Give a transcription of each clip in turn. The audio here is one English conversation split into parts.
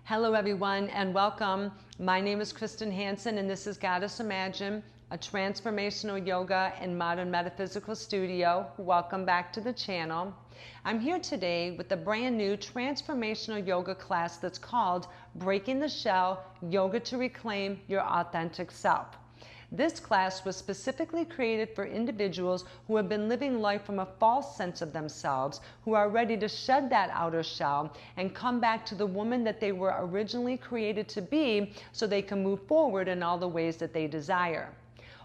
Hello everyone and welcome. My name is Krysten Hansyn and this is Goddess Imagine, a transformational yoga and modern metaphysical studio. Welcome back to the channel. I'm here today with a brand new transformational yoga class that's called Breaking the Shell, Yoga to Reclaim Your Authentic Self. This class was specifically created for individuals who have been living life from a false sense of themselves, who are ready to shed that outer shell and come back to the woman that they were originally created to be so they can move forward in all the ways that they desire.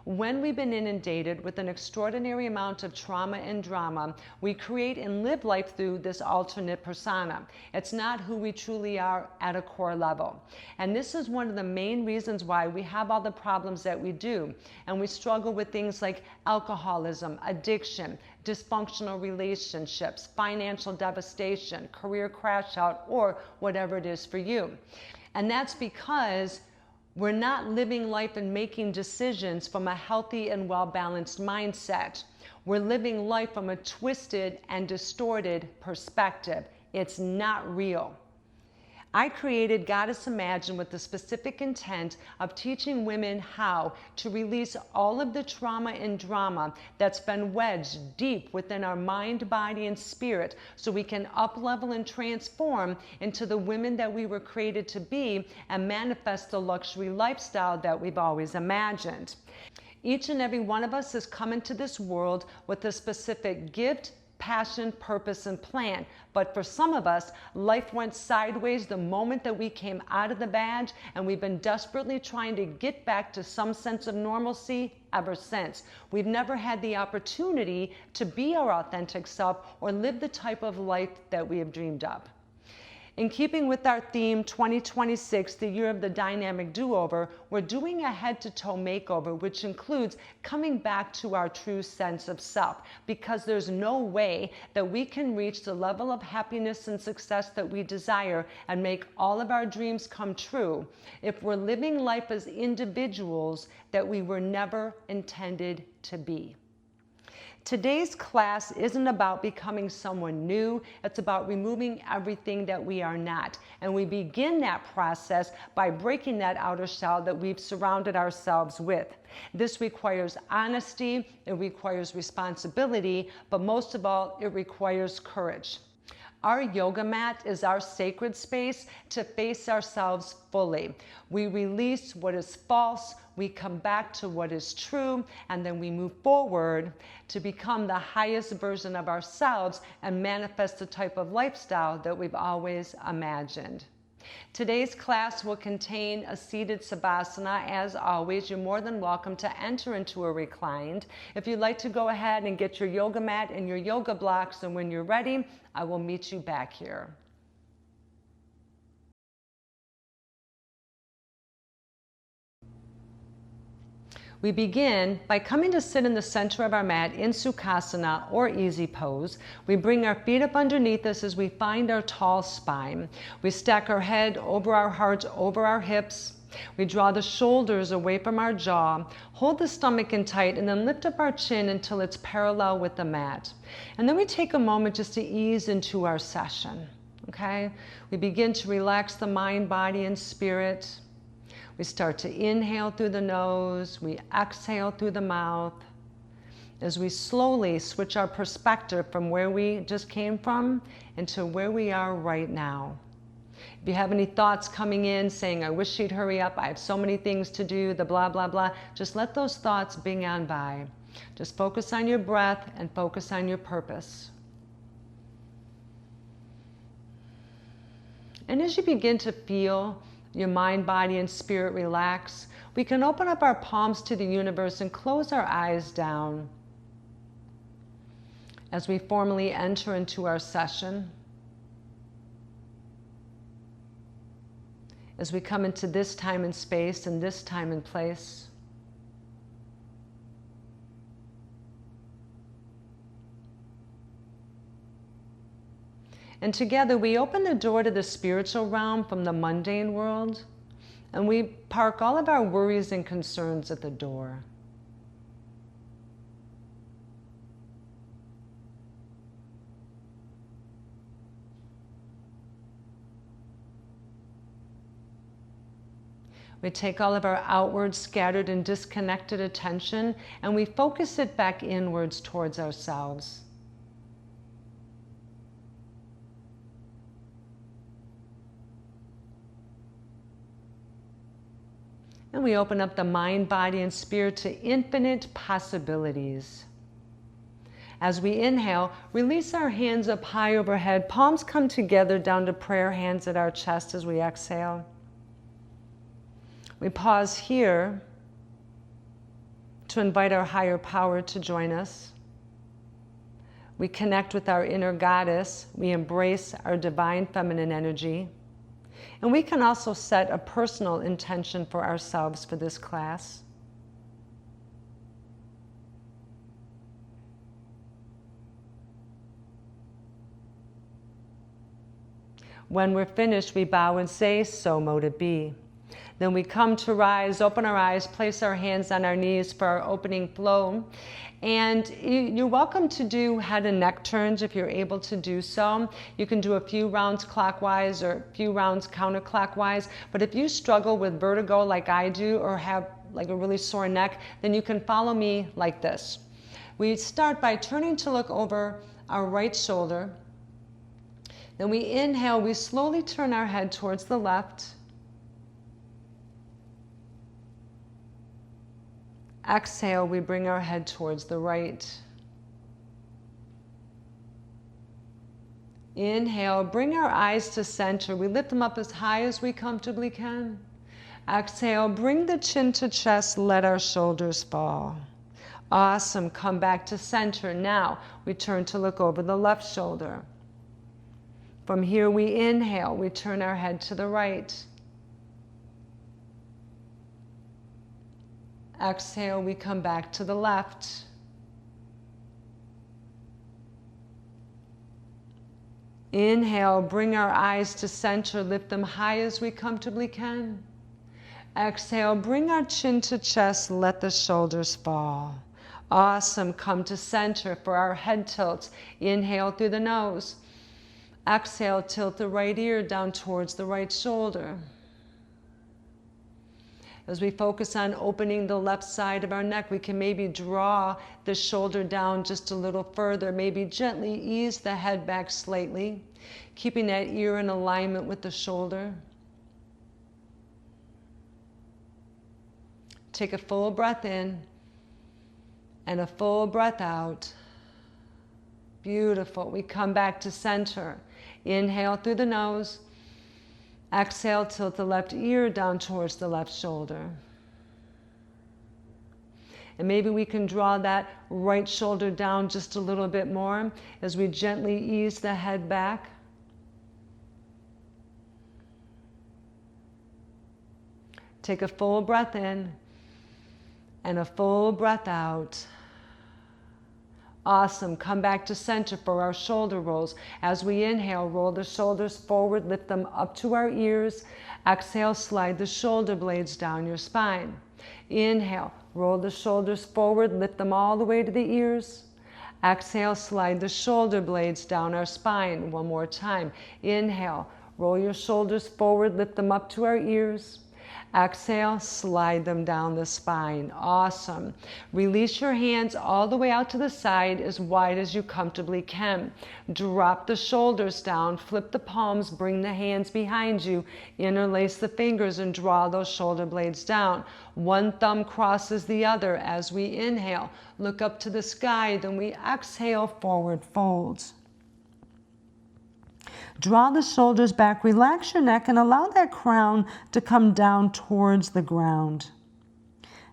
When we've been inundated with an extraordinary amount of trauma and drama, we create and live life through this alternate persona. It's not who we truly are at a core level. And this is one of the main reasons why we have all the problems that we do. And we struggle with things like alcoholism, addiction, dysfunctional relationships, financial devastation, career crash out, or whatever it is for you. And that's because we're not living life and making decisions from a healthy and well-balanced mindset. We're living life from a twisted and distorted perspective. It's not real. I created Goddess Imagine with the specific intent of teaching women how to release all of the trauma and drama that's been wedged deep within our mind, body, and spirit so we can up-level and transform into the women that we were created to be and manifest the luxury lifestyle that we've always imagined. Each and every one of us has come into this world with a specific gift, passion, purpose, and plan. But for some of us, life went sideways the moment that we came out of the badge, and we've been desperately trying to get back to some sense of normalcy ever since. We've never had the opportunity to be our authentic self or live the type of life that we have dreamed of. In keeping with our theme 2026, the year of the dynamic do-over, we're doing a head-to-toe makeover, which includes coming back to our true sense of self, because there's no way that we can reach the level of happiness and success that we desire and make all of our dreams come true if we're living life as individuals that we were never intended to be. Today's class isn't about becoming someone new, it's about removing everything that we are not. And we begin that process by breaking that outer shell that we've surrounded ourselves with. This requires honesty, it requires responsibility, but most of all, it requires courage. Our yoga mat is our sacred space to face ourselves fully. We release what is false, we come back to what is true, and then we move forward to become the highest version of ourselves and manifest the type of lifestyle that we've always imagined. Today's class will contain a seated savasana. As always, you're more than welcome to enter into a reclined. If you'd like to go ahead and get your yoga mat and your yoga blocks, and when you're ready, I will meet you back here. We begin by coming to sit in the center of our mat in Sukhasana or easy pose. We bring our feet up underneath us as we find our tall spine. We stack our head over our heart, over our hips. We draw the shoulders away from our jaw, hold the stomach in tight, and then lift up our chin until it's parallel with the mat. And then we take a moment just to ease into our session, okay? We begin to relax the mind, body, and spirit. We start to inhale through the nose, we exhale through the mouth, as we slowly switch our perspective from where we just came from into where we are right now. If you have any thoughts coming in saying, I wish she'd hurry up, I have so many things to do, the blah, blah, blah, just let those thoughts bing on by. Just focus on your breath and focus on your purpose. And as you begin to feel your mind, body, and spirit relax, we can open up our palms to the universe and close our eyes down as we formally enter into our session. As we come into this time and space and this time and place. And together we open the door to the spiritual realm from the mundane world, and we park all of our worries and concerns at the door. We take all of our outward, scattered, and disconnected attention, and we focus it back inwards towards ourselves. And we open up the mind, body, and spirit to infinite possibilities. As we inhale, release our hands up high overhead. Palms come together down to prayer hands at our chest as we exhale. We pause here to invite our higher power to join us. We connect with our inner goddess. We embrace our divine feminine energy. And we can also set a personal intention for ourselves for this class. When we're finished, we bow and say, "So mote it be." Then we come to rise, open our eyes, place our hands on our knees for our opening flow. And you're welcome to do head and neck turns if you're able to do so. You can do a few rounds clockwise or a few rounds counterclockwise. But if you struggle with vertigo like I do, or have like a really sore neck, then you can follow me like this. We start by turning to look over our right shoulder. Then we inhale, we slowly turn our head towards the left. Exhale, we bring our head towards the right. Inhale, bring our eyes to center. We lift them up as high as we comfortably can. Exhale, bring the chin to chest, let our shoulders fall. Awesome, come back to center. Now we turn to look over the left shoulder. From here we inhale, we turn our head to the right. Exhale, we come back to the left. Inhale, bring our eyes to center, lift them high as we comfortably can. Exhale, bring our chin to chest, let the shoulders fall. Awesome, come to center for our head tilts. Inhale through the nose. Exhale, tilt the right ear down towards the right shoulder. As we focus on opening the left side of our neck, we can maybe draw the shoulder down just a little further, maybe gently ease the head back slightly, keeping that ear in alignment with the shoulder. Take a full breath in and a full breath out. Beautiful. We come back to center. Inhale through the nose. Exhale, tilt the left ear down towards the left shoulder. And maybe we can draw that right shoulder down just a little bit more as we gently ease the head back. Take a full breath in and a full breath out. Awesome. Come back to center for our shoulder rolls. As we inhale, roll the shoulders forward, lift them up to our ears. Exhale, slide the shoulder blades down your spine. Inhale, roll the shoulders forward, lift them all the way to the ears. Exhale, slide the shoulder blades down our spine. One more time. Inhale, roll your shoulders forward, lift them up to our ears. Exhale, slide them down the spine. Awesome. Release your hands all the way out to the side as wide as you comfortably can. Drop the shoulders down, flip the palms, bring the hands behind you, interlace the fingers and draw those shoulder blades down. One thumb crosses the other as we inhale. Look up to the sky, then we exhale, forward fold. Draw the shoulders back, relax your neck, and allow that crown to come down towards the ground.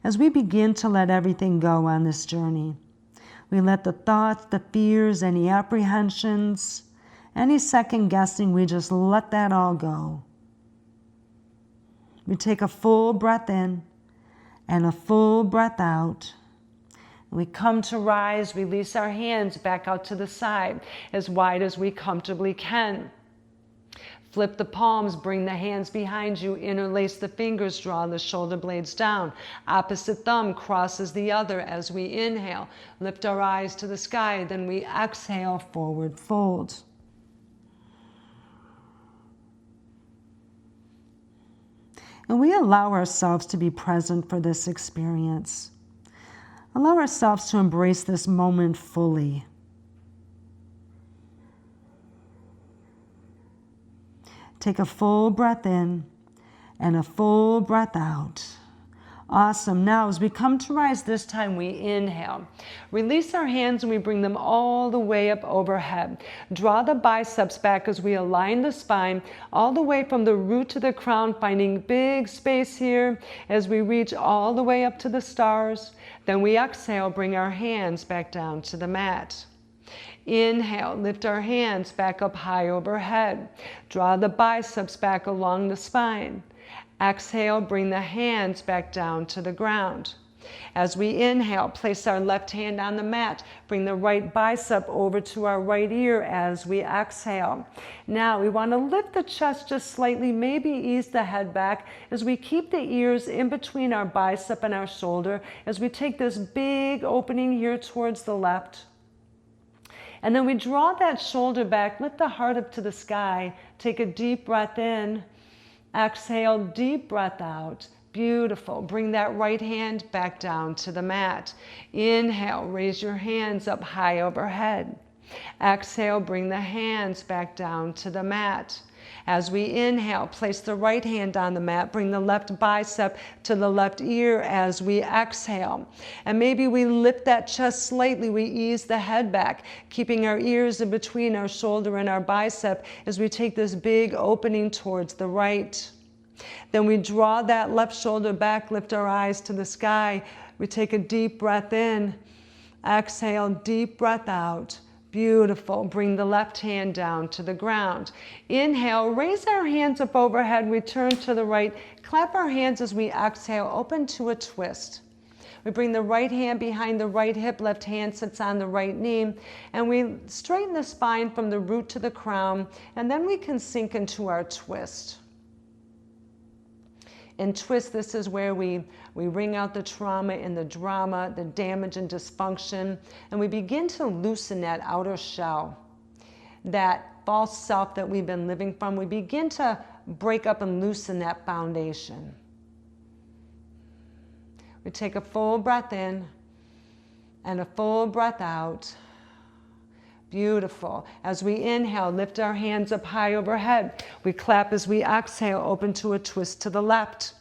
As we begin to let everything go on this journey, we let the thoughts, the fears, any apprehensions, any second guessing, we just let that all go. We take a full breath in and a full breath out. We come to rise, release our hands back out to the side as wide as we comfortably can. Flip the palms, bring the hands behind you, interlace the fingers, draw the shoulder blades down. Opposite thumb crosses the other as we inhale. Lift our eyes to the sky, then we exhale, forward fold. And we allow ourselves to be present for this experience. Allow ourselves to embrace this moment fully. Take a full breath in and a full breath out. Awesome. Now, as we come to rise this time, we inhale. Release our hands and we bring them all the way up overhead. Draw the biceps back as we align the spine all the way from the root to the crown, finding big space here as we reach all the way up to the stars. Then we exhale, bring our hands back down to the mat. Inhale, lift our hands back up high overhead. Draw the biceps back along the spine. Exhale, bring the hands back down to the ground. As we inhale, place our left hand on the mat. Bring the right bicep over to our right ear as we exhale. Now we want to lift the chest just slightly, maybe ease the head back as we keep the ears in between our bicep and our shoulder as we take this big opening here towards the left. And then we draw that shoulder back, lift the heart up to the sky, take a deep breath in. Exhale, deep breath out. Beautiful. Bring that right hand back down to the mat. Inhale, raise your hands up high overhead. Exhale, bring the hands back down to the mat. As we inhale, place the right hand on the mat. Bring the left bicep to the left ear as we exhale. And maybe we lift that chest slightly. We ease the head back, keeping our ears in between our shoulder and our bicep as we take this big opening towards the right. Then we draw that left shoulder back, lift our eyes to the sky. We take a deep breath in. Exhale, deep breath out. Beautiful. Bring the left hand down to the ground. Inhale, raise our hands up overhead. We turn to the right. Clap our hands as we exhale, open to a twist. We bring the right hand behind the right hip, left hand sits on the right knee, and we straighten the spine from the root to the crown, and then we can sink into our twist. In twist, this is where we wring out the trauma and the drama, the damage and dysfunction, and we begin to loosen that outer shell, that false self that we've been living from. We begin to break up and loosen that foundation. We take a full breath in and a full breath out. Beautiful. As we inhale, lift our hands up high overhead. We clap as we exhale, open to a twist to the left.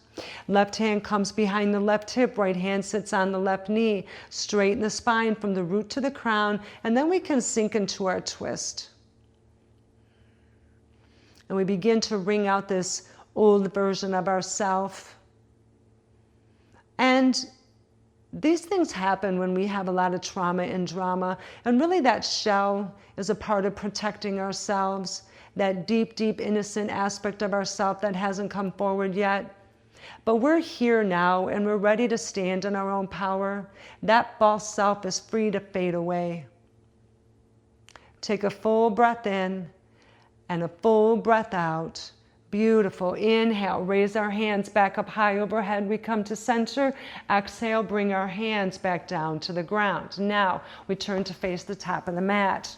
Left hand comes behind the left hip, right hand sits on the left knee. Straighten the spine from the root to the crown, and then we can sink into our twist. And we begin to wring out this old version of ourself. And these things happen when we have a lot of trauma and drama, and really that shell is a part of protecting ourselves, that deep, deep innocent aspect of ourself that hasn't come forward yet. But we're here now and we're ready to stand in our own power. That false self is free to fade away. Take a full breath in and a full breath out. Beautiful. Inhale, raise our hands back up high overhead. We come to center. Exhale, bring our hands back down to the ground. Now we turn to face the top of the mat.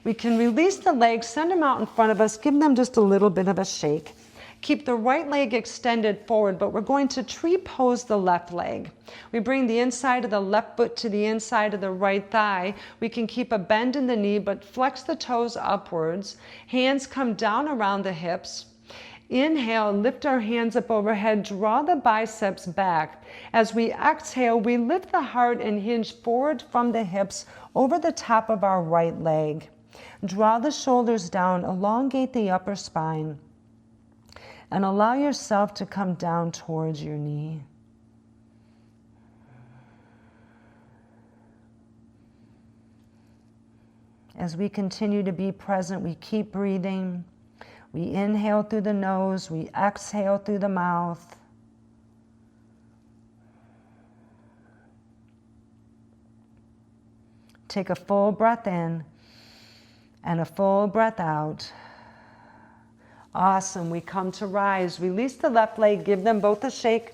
We can release the legs, send them out in front of us, give them just a little bit of a shake. Keep the right leg extended forward, but we're going to tree pose the left leg. We bring the inside of the left foot to the inside of the right thigh. We can keep a bend in the knee, but flex the toes upwards. Hands come down around the hips. Inhale, lift our hands up overhead, draw the biceps back. As we exhale, we lift the heart and hinge forward from the hips over the top of our right leg. Draw the shoulders down, elongate the upper spine, and allow yourself to come down towards your knee. As we continue to be present, we keep breathing. We inhale through the nose, we exhale through the mouth. Take a full breath in and a full breath out. Awesome. We come to rise. Release the left leg, give them both a shake.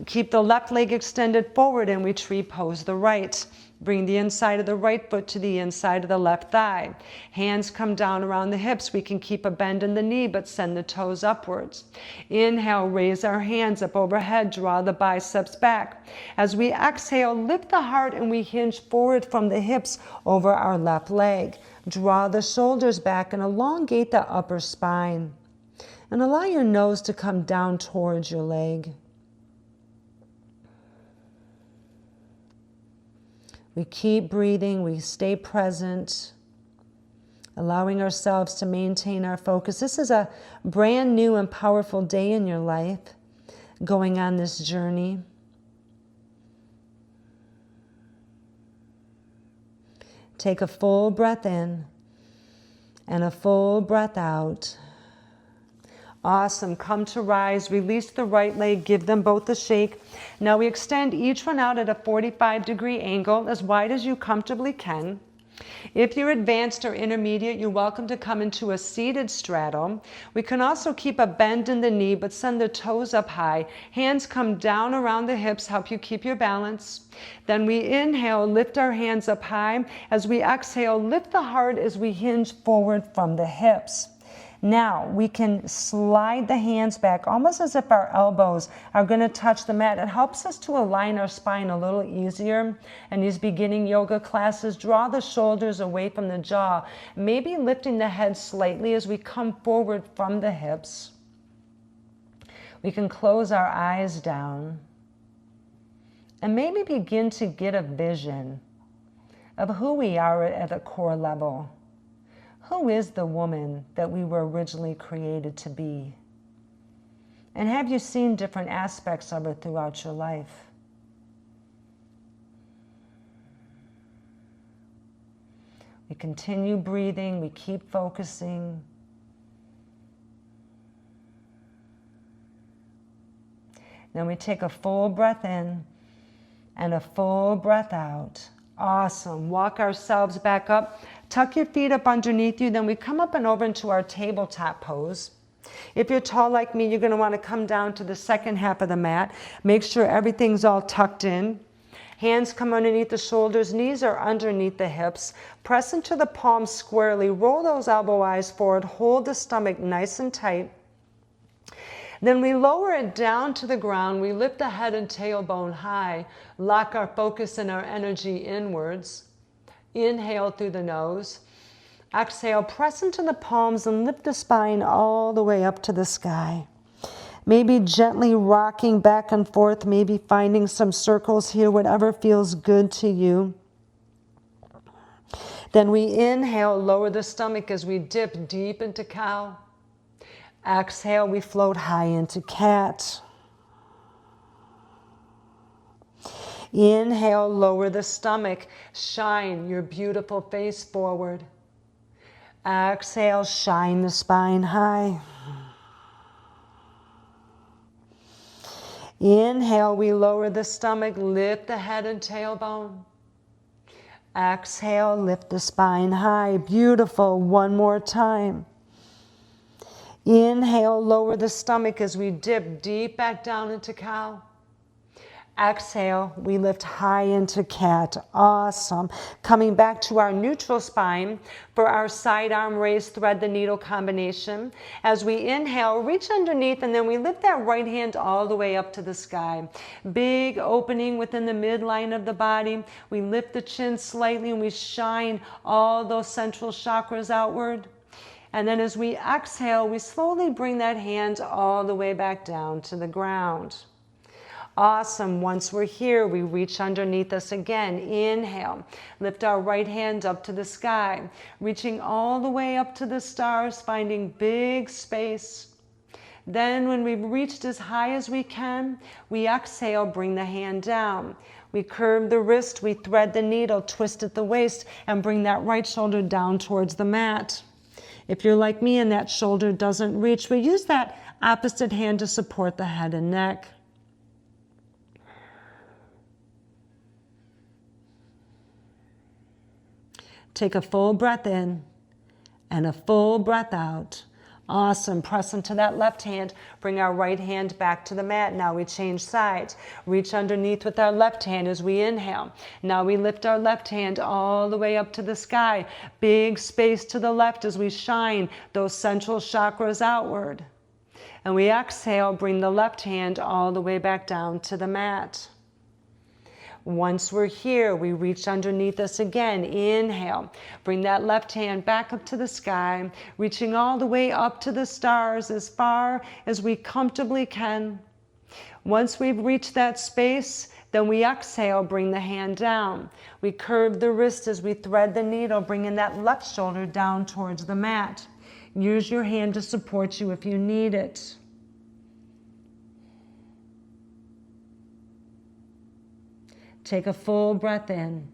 Keep the left leg extended forward and we tree pose the right. Bring the inside of the right foot to the inside of the left thigh. Hands come down around the hips. We can keep a bend in the knee, but send the toes upwards. Inhale, raise our hands up overhead, draw the biceps back. As we exhale, lift the heart and we hinge forward from the hips over our left leg. Draw the shoulders back and elongate the upper spine. And allow your nose to come down towards your leg. We keep breathing, we stay present, allowing ourselves to maintain our focus. This is a brand new and powerful day in your life, going on this journey. Take a full breath in and a full breath out. Awesome. Come to rise. Release the right leg. Give them both a shake. Now we extend each one out at a 45-degree angle, as wide as you comfortably can. If you're advanced or intermediate, you're welcome to come into a seated straddle. We can also keep a bend in the knee, but send the toes up high. Hands come down around the hips, help you keep your balance. Then we inhale, lift our hands up high. As we exhale, lift the heart as we hinge forward from the hips. Now we can slide the hands back almost as if our elbows are going to touch the mat. It helps us to align our spine a little easier. In these beginning yoga classes, draw the shoulders away from the jaw, maybe lifting the head slightly as we come forward from the hips. We can close our eyes down and maybe begin to get a vision of who we are at a core level. Who is the woman that we were originally created to be? And have you seen different aspects of her throughout your life? We continue breathing, we keep focusing. Then we take a full breath in and a full breath out. Awesome. Walk ourselves back up. Tuck your feet up underneath you. Then we come up and over into our tabletop pose. If you're tall like me, you're going to want to come down to the second half of the mat. Make sure everything's all tucked in. Hands come underneath the shoulders. Knees are underneath the hips. Press into the palms squarely. Roll those elbow eyes forward. Hold the stomach nice and tight. Then we lower it down to the ground. We lift the head and tailbone high. Lock our focus and our energy inwards. Inhale through the nose. Exhale, press into the palms and lift the spine all the way up to the sky. Maybe gently rocking back and forth, maybe finding some circles here, whatever feels good to you. Then we inhale, lower the stomach as we dip deep into cow. Exhale, we float high into cat. Inhale, lower the stomach. Shine your beautiful face forward. Exhale, shine the spine high. Inhale, we lower the stomach, lift the head and tailbone. Exhale, lift the spine high. Beautiful. One more time. Inhale, lower the stomach as we dip deep back down into cow. Exhale, we lift high into cat. Awesome. Coming back to our neutral spine for our side arm raise, thread the needle combination. As we inhale, reach underneath and then we lift that right hand all the way up to the sky. Big opening within the midline of the body. We lift the chin slightly and we shine all those central chakras outward. And then as we exhale, we slowly bring that hand all the way back down to the ground. Awesome. Once we're here, we reach underneath us again. Inhale. Lift our right hand up to the sky, reaching all the way up to the stars, finding big space. Then when we've reached as high as we can, we exhale, bring the hand down. We curve the wrist, we thread the needle, twist at the waist, and bring that right shoulder down towards the mat. If you're like me and that shoulder doesn't reach, we use that opposite hand to support the head and neck. Take a full breath in and a full breath out. Awesome. Press into that left hand. Bring our right hand back to the mat. Now we change sides. Reach underneath with our left hand as we inhale. Now we lift our left hand all the way up to the sky. Big space to the left as we shine those central chakras outward. And we exhale, bring the left hand all the way back down to the mat. Once we're here, we reach underneath us again. Inhale. Bring that left hand back up to the sky, reaching all the way up to the stars as far as we comfortably can. Once we've reached that space, then we exhale, bring the hand down. We curve the wrist as we thread the needle, bringing that left shoulder down towards the mat. Use your hand to support you if you need it. Take a full breath in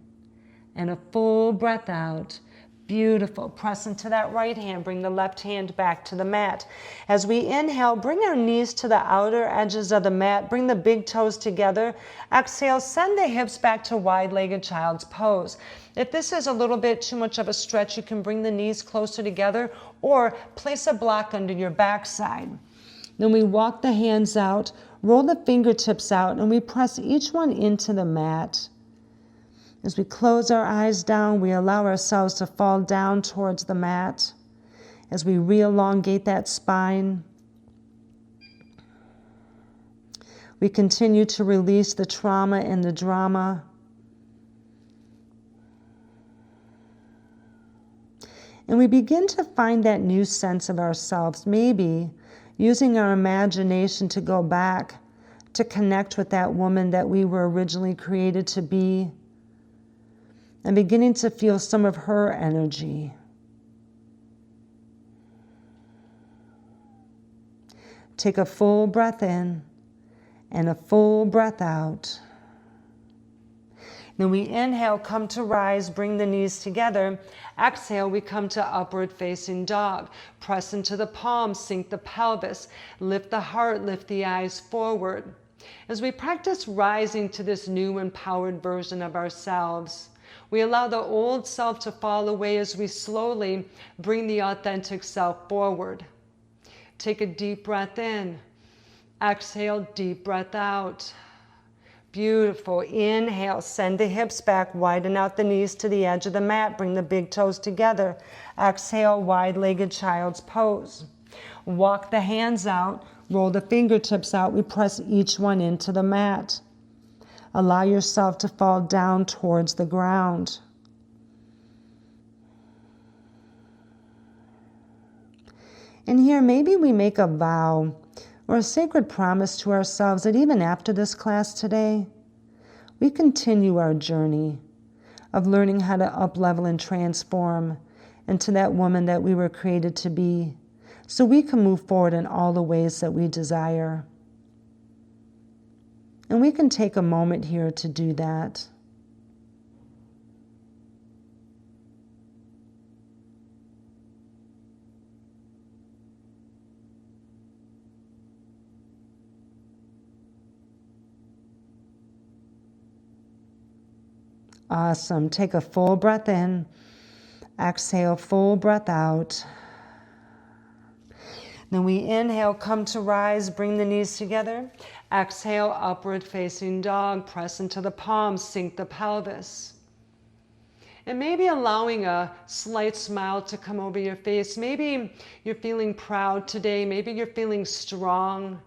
and a full breath out. Beautiful. Press into that right hand. Bring the left hand back to the mat. As we inhale, bring our knees to the outer edges of the mat. Bring the big toes together. Exhale, send the hips back to wide-legged child's pose. If this is a little bit too much of a stretch, you can bring the knees closer together or place a block under your backside. Then we walk the hands out. Roll the fingertips out and we press each one into the mat. As we close our eyes down, we allow ourselves to fall down towards the mat. As we re-elongate that spine, we continue to release the trauma and the drama. And we begin to find that new sense of ourselves, maybe using our imagination to go back, to connect with that woman that we were originally created to be, and beginning to feel some of her energy. Take a full breath in and a full breath out. Then we inhale, come to rise, bring the knees together. Exhale, we come to upward facing dog. Press into the palms, sink the pelvis, lift the heart, lift the eyes forward. As we practice rising to this new empowered version of ourselves, we allow the old self to fall away as we slowly bring the authentic self forward. Take a deep breath in. Exhale, deep breath out. Beautiful. Inhale, send the hips back, widen out the knees to the edge of the mat, bring the big toes together. Exhale, wide-legged child's pose. Walk the hands out, roll the fingertips out, we press each one into the mat. Allow yourself to fall down towards the ground. And here, maybe we make a vow or a sacred promise to ourselves that even after this class today, we continue our journey of learning how to up-level and transform into that woman that we were created to be, so we can move forward in all the ways that we desire. And we can take a moment here to do that. Awesome. Take a full breath in. Exhale, full breath out. Then we inhale, come to rise, bring the knees together. Exhale, upward facing dog. Press into the palms, sink the pelvis. And maybe allowing a slight smile to come over your face. Maybe you're feeling proud today. Maybe you're feeling strong.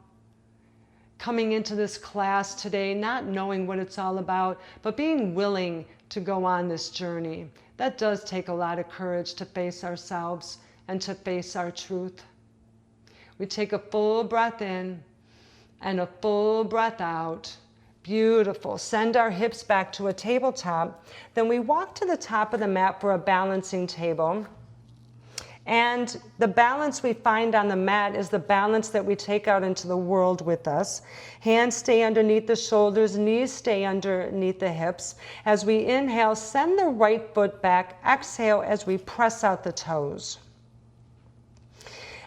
Coming into this class today, not knowing what it's all about, but being willing to go on this journey. That does take a lot of courage to face ourselves and to face our truth. We take a full breath in and a full breath out. Beautiful. Send our hips back to a tabletop. Then we walk to the top of the mat for a balancing table. And the balance we find on the mat is the balance that we take out into the world with us. Hands stay underneath the shoulders, knees stay underneath the hips. As we inhale, send the right foot back. Exhale as we press out the toes.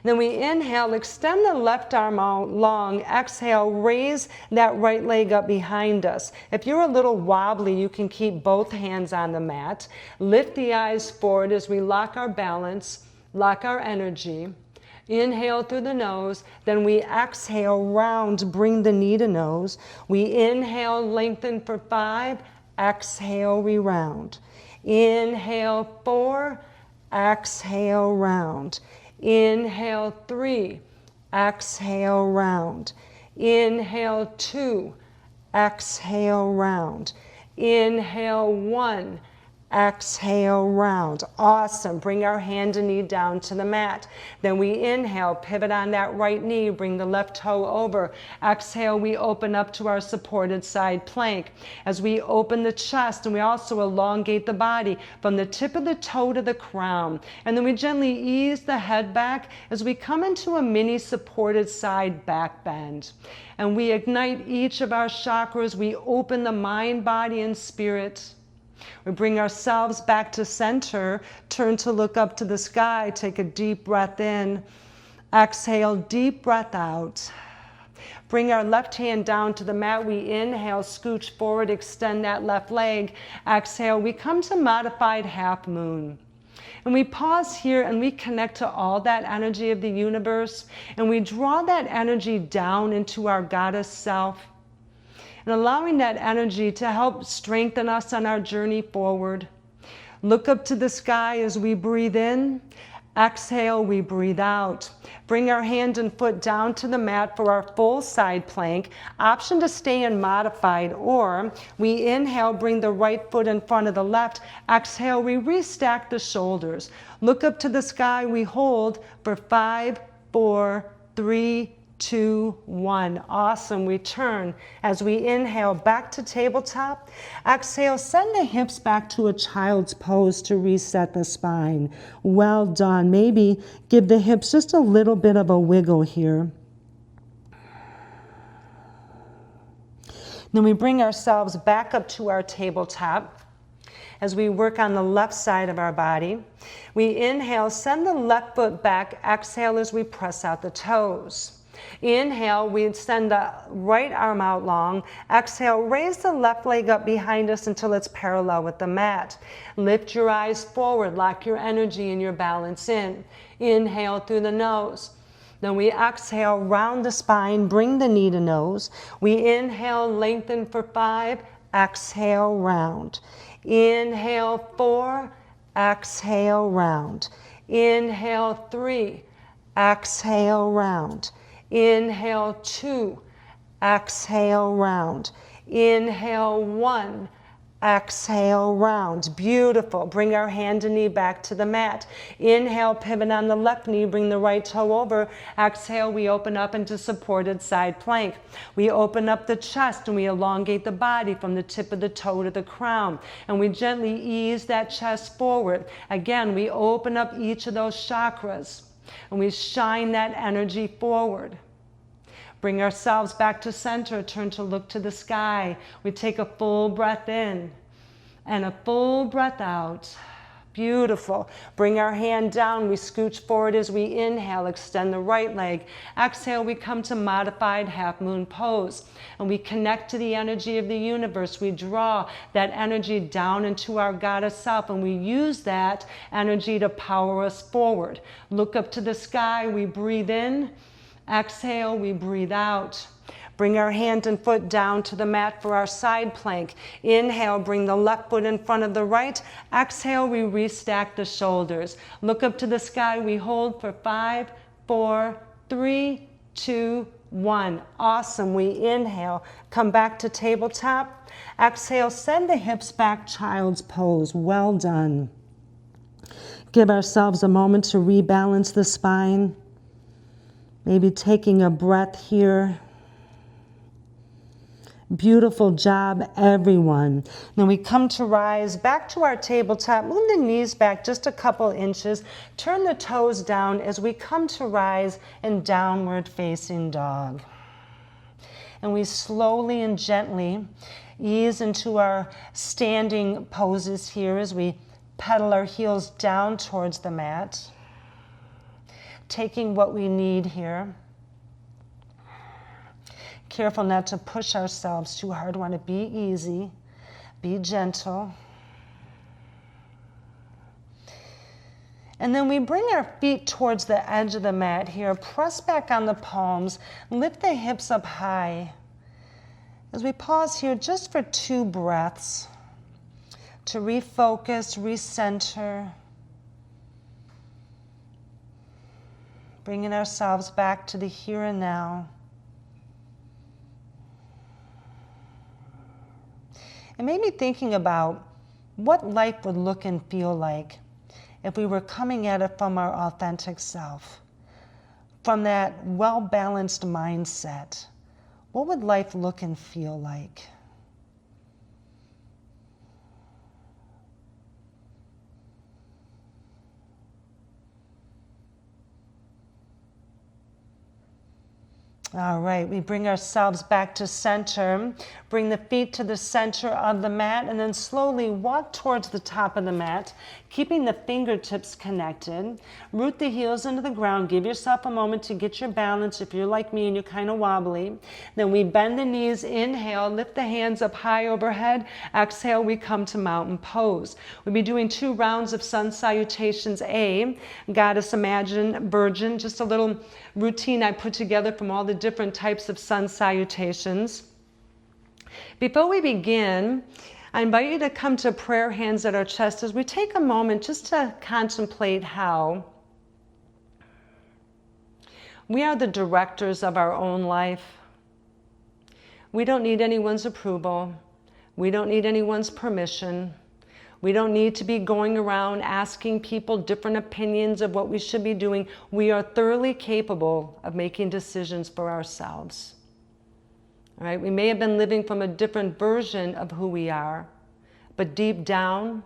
Then we inhale, extend the left arm out long. Exhale, raise that right leg up behind us. If you're a little wobbly, you can keep both hands on the mat. Lift the eyes forward as we lock our balance. Lock our energy. Inhale through the nose, then we exhale, round, bring the knee to nose. We inhale, lengthen for 5, exhale, re-round. Inhale 4, exhale, round. Inhale 3, exhale, round. Inhale 2, exhale, round. Inhale 1, exhale, round. Awesome. Bring our hand and knee down to the mat. Then we inhale, pivot on that right knee, bring the left toe over. Exhale, we open up to our supported side plank. As we open the chest, and we also elongate the body from the tip of the toe to the crown. And then we gently ease the head back as we come into a mini supported side back bend. And we ignite each of our chakras. We open the mind, body, and spirit. We bring ourselves back to center, turn to look up to the sky, take a deep breath in, exhale, deep breath out. Bring our left hand down to the mat, we inhale, scooch forward, extend that left leg. Exhale, we come to modified half moon. And we pause here and we connect to all that energy of the universe, and we draw that energy down into our goddess self. And allowing that energy to help strengthen us on our journey forward. Look up to the sky as we breathe in. Exhale, we breathe out. Bring our hand and foot down to the mat for our full side plank. Option to stay in modified, or we inhale, bring the right foot in front of the left. Exhale, we restack the shoulders. Look up to the sky, we hold for 5, 4, 3, 2, 1. Awesome. We turn as we inhale back to tabletop. Exhale, send the hips back to a child's pose to reset the spine. Well done. Maybe give the hips just a little bit of a wiggle here. Then we bring ourselves back up to our tabletop as we work on the left side of our body. We inhale, send the left foot back. Exhale as we press out the toes. Inhale, we send the right arm out long. Exhale, raise the left leg up behind us until it's parallel with the mat. Lift your eyes forward, lock your energy and your balance in. Inhale through the nose. Then we exhale, round the spine, bring the knee to nose. We inhale, lengthen for 5, exhale, round. Inhale 4, exhale, round. Inhale 3, exhale, round. Inhale 2, exhale, round. Inhale 1, exhale, round. Beautiful. Bring our hand and knee back to the mat. Inhale, pivot on the left knee, bring the right toe over. Exhale, we open up into supported side plank. We open up the chest and we elongate the body from the tip of the toe to the crown. And we gently ease that chest forward. Again, we open up each of those chakras. And we shine that energy forward. Bring ourselves back to center, turn to look to the sky. We take a full breath in and a full breath out. Beautiful. Bring our hand down, we scooch forward as we inhale, extend the right leg. Exhale, we come to modified half moon pose. And we connect to the energy of the universe. We draw that energy down into our goddess self, and we use that energy to power us forward. Look up to the sky, we breathe in. Exhale, we breathe out. Bring our hand and foot down to the mat for our side plank. Inhale, bring the left foot in front of the right. Exhale, we restack the shoulders. Look up to the sky, we hold for 5, 4, 3, 2, 1. Awesome. We inhale, come back to tabletop. Exhale, send the hips back, child's pose. Well done. Give ourselves a moment to rebalance the spine. Maybe taking a breath here. Beautiful job, everyone. Then we come to rise back to our tabletop. Move the knees back just a couple inches. Turn the toes down as we come to rise in downward facing dog. And we slowly and gently ease into our standing poses here as we pedal our heels down towards the mat. Taking what we need here. Careful not to push ourselves too hard. We want to be easy, be gentle. And then we bring our feet towards the edge of the mat here. Press back on the palms. Lift the hips up high. As we pause here just for 2 breaths to refocus, recenter. Bringing ourselves back to the here and now. And maybe thinking about what life would look and feel like if we were coming at it from our authentic self, from that well-balanced mindset. What would life look and feel like? All right, we bring ourselves back to center. Bring the feet to the center of the mat and then slowly walk towards the top of the mat, keeping the fingertips connected. Root the heels into the ground. Give yourself a moment to get your balance if you're like me and you're kind of wobbly. Then we bend the knees, inhale, lift the hands up high overhead. Exhale, we come to mountain pose. We'll be doing 2 rounds of sun salutations. Goddess Imagine, Virgin, just a little routine I put together from all the different types of sun salutations. Before we begin, I invite you to come to prayer hands at our chest as we take a moment just to contemplate how we are the directors of our own life. We don't need anyone's approval. We don't need anyone's permission. We don't need to be going around asking people different opinions of what we should be doing. We are thoroughly capable of making decisions for ourselves. All right? We may have been living from a different version of who we are, but deep down,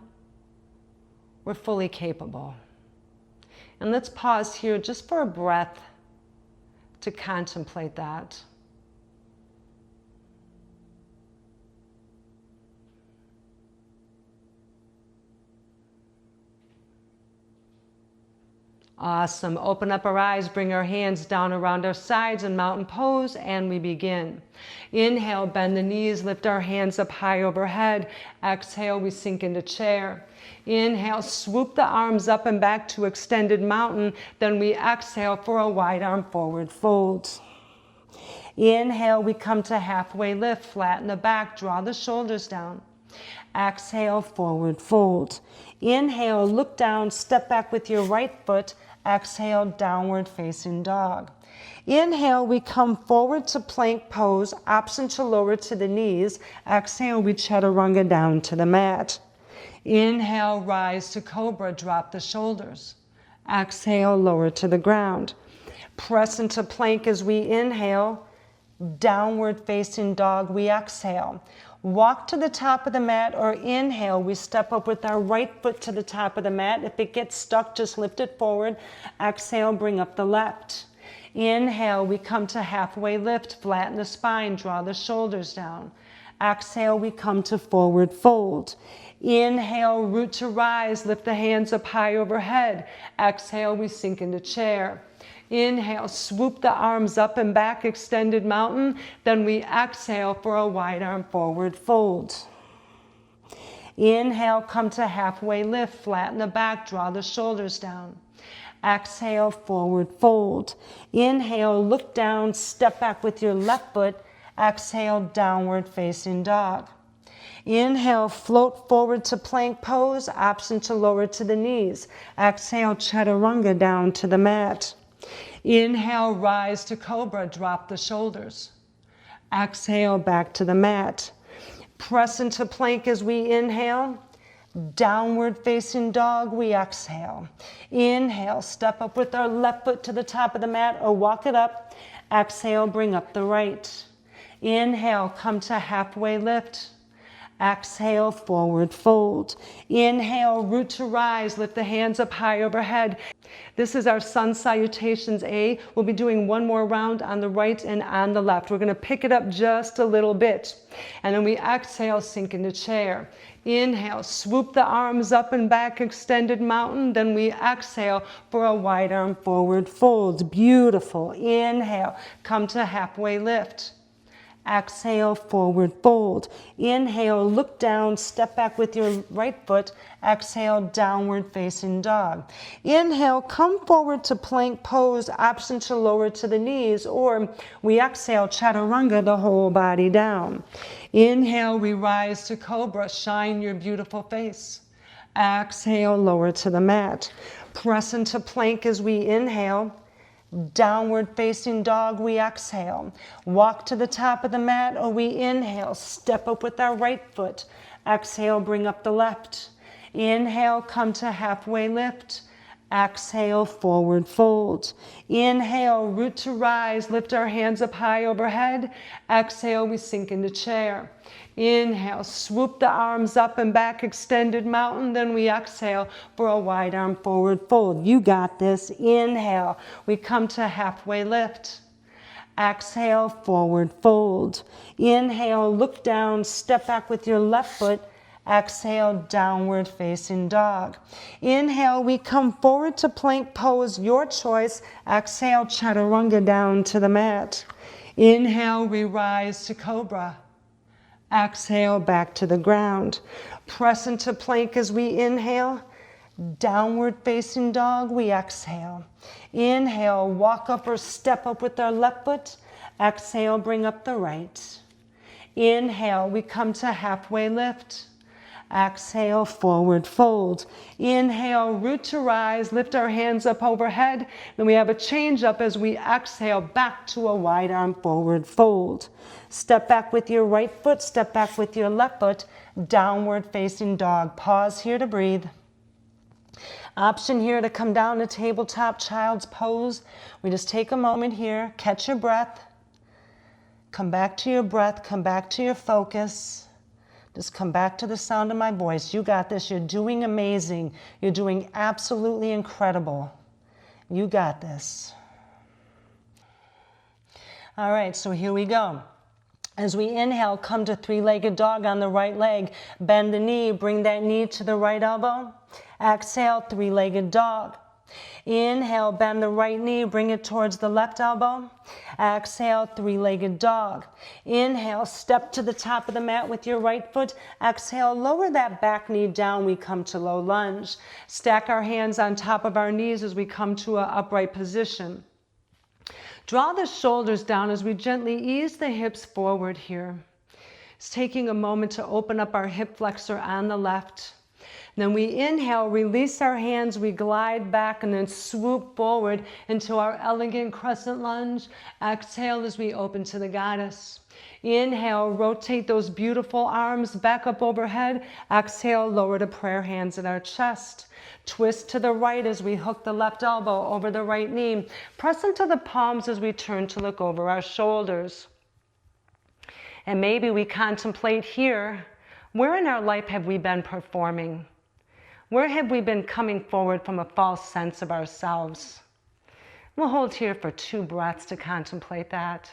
we're fully capable. And let's pause here just for a breath to contemplate that. Awesome. Open up our eyes, bring our hands down around our sides in mountain pose, and we begin. Inhale, bend the knees, lift our hands up high overhead. Exhale, we sink into chair. Inhale, swoop the arms up and back to extended mountain. Then we exhale for a wide arm forward fold. Inhale, we come to halfway lift, flatten the back, draw the shoulders down. Exhale, forward fold. Inhale, look down, step back with your right foot. Exhale, downward facing dog. Inhale, we come forward to plank pose, option to lower to the knees. Exhale, we chaturanga down to the mat. Inhale, rise to cobra, drop the shoulders. Exhale, lower to the ground. Press into plank as we inhale. Downward facing dog, we exhale. Walk to the top of the mat or inhale, we step up with our right foot to the top of the mat. If it gets stuck, just lift it forward. Exhale, bring up the left. Inhale, we come to halfway lift, flatten the spine, draw the shoulders down. Exhale, we come to forward fold. Inhale, root to rise, lift the hands up high overhead. Exhale, we sink into chair. Inhale, swoop the arms up and back, extended mountain. Then we exhale for a wide arm forward fold. Inhale, come to halfway lift, flatten the back, draw the shoulders down. Exhale, forward fold. Inhale, look down, step back with your left foot. Exhale, downward facing dog. Inhale, float forward to plank pose, option to lower to the knees. Exhale, chaturanga down to the mat. Inhale, rise to cobra, drop the shoulders. Exhale, back to the mat. Press into plank as we inhale. Downward facing dog, we exhale. Inhale, step up with our left foot to the top of the mat or walk it up. Exhale, bring up the right. Inhale, come to halfway lift. Exhale, forward fold. Inhale, root to rise, lift the hands up high overhead. This is our sun salutations A. We'll be doing one more round on the right and on the left. We're going to pick it up just a little bit. And then we exhale, sink into chair. Inhale, swoop the arms up and back, extended mountain. Then we exhale for a wide arm forward fold. Beautiful. Inhale, come to halfway lift. Exhale, forward fold. Inhale, look down, step back with your right foot. Exhale, downward facing dog. Inhale, come forward to plank pose, option to lower to the knees, or we exhale, chaturanga, the whole body down. Inhale, we rise to cobra, shine your beautiful face. Exhale, lower to the mat. Press into plank as we inhale. Downward facing dog, we exhale. Walk to the top of the mat, or we inhale. Step up with our right foot. Exhale, bring up the left. Inhale, come to halfway lift. Exhale, forward fold. Inhale, root to rise. Lift our hands up high overhead. Exhale, we sink into chair. Inhale, swoop the arms up and back, extended mountain. Then we exhale for a wide arm forward fold. You got this. Inhale, we come to halfway lift. Exhale, forward fold. Inhale, look down, step back with your left foot. Exhale, downward facing dog. Inhale, we come forward to plank pose, your choice. Exhale, chaturanga down to the mat. Inhale, we rise to cobra. Exhale, back to the ground. Press into plank as we inhale. Downward facing dog, we exhale. Inhale, walk up or step up with our left foot. Exhale, bring up the right. Inhale, we come to halfway lift. Exhale, forward fold. Inhale, root to rise, lift our hands up overhead. Then we have a change up as we exhale back to a wide arm forward fold. Step back with your right foot, step back with your left foot, downward facing dog. Pause here to breathe. Option here to come down to tabletop child's pose. We just take a moment here, catch your breath. Come back to your breath, come back to your focus. Just come back to the sound of my voice. You got this. You're doing amazing. You're doing absolutely incredible. You got this. All right, so here we go. As we inhale, come to three-legged dog on the right leg. Bend the knee, bring that knee to the right elbow. Exhale, three-legged dog. Inhale, bend the right knee, bring it towards the left elbow. Exhale, three-legged dog. Inhale, step to the top of the mat with your right foot. Exhale, lower that back knee down. We come to low lunge. Stack our hands on top of our knees as we come to an upright position. Draw the shoulders down as we gently ease the hips forward here. It's taking a moment to open up our hip flexor on the left. Then we inhale, release our hands, we glide back and then swoop forward into our elegant crescent lunge. Exhale as we open to the goddess. Inhale, rotate those beautiful arms back up overhead. Exhale, lower to prayer hands at our chest. Twist to the right as we hook the left elbow over the right knee. Press into the palms as we turn to look over our shoulders. And maybe we contemplate here, where in our life have we been performing? Where have we been coming forward from a false sense of ourselves? We'll hold here for 2 breaths to contemplate that.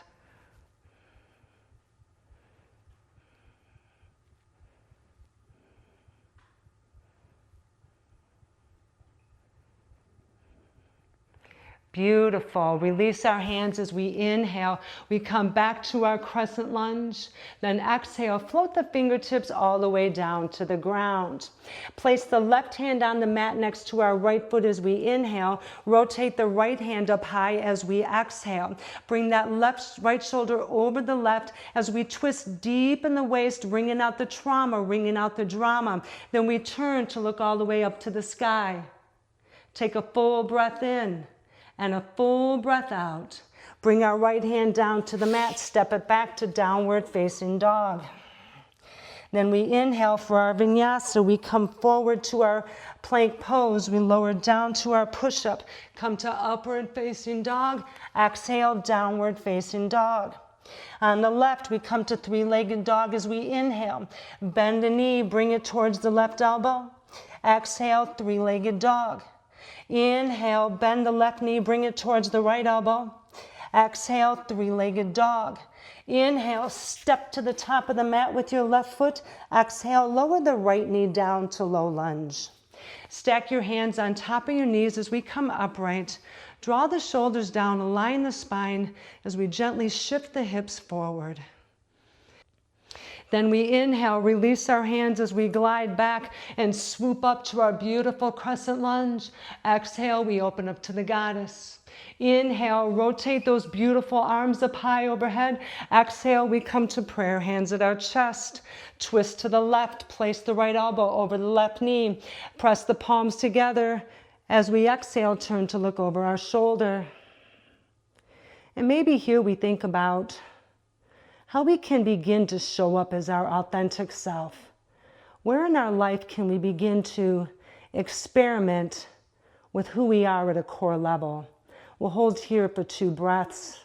Beautiful. Release our hands as we inhale. We come back to our crescent lunge. Then exhale, float the fingertips all the way down to the ground. Place the left hand on the mat next to our right foot as we inhale. Rotate the right hand up high as we exhale. Bring that right shoulder over the left as we twist deep in the waist, wringing out the trauma, wringing out the drama. Then we turn to look all the way up to the sky. Take a full breath in. And a full breath out. Bring our right hand down to the mat. Step it back to downward facing dog. Then we inhale for our vinyasa. We come forward to our plank pose. We lower down to our push-up. Come to upward facing dog. Exhale, downward facing dog. On the left, we come to three-legged dog as we inhale. Bend the knee, bring it towards the left elbow. Exhale, three-legged dog. Inhale, bend the left knee, bring it towards the right elbow. Exhale, three-legged dog. Inhale, step to the top of the mat with your left foot. Exhale, lower the right knee down to low lunge. Stack your hands on top of your knees as we come upright. Draw the shoulders down, align the spine as we gently shift the hips forward. Then we inhale, release our hands as we glide back and swoop up to our beautiful crescent lunge. Exhale, we open up to the goddess. Inhale, rotate those beautiful arms up high overhead. Exhale, we come to prayer, hands at our chest. Twist to the left, place the right elbow over the left knee. Press the palms together. As we exhale, turn to look over our shoulder. And maybe here we think about how we can begin to show up as our authentic self. Where in our life can we begin to experiment with who we are at a core level? We'll hold here for 2 breaths.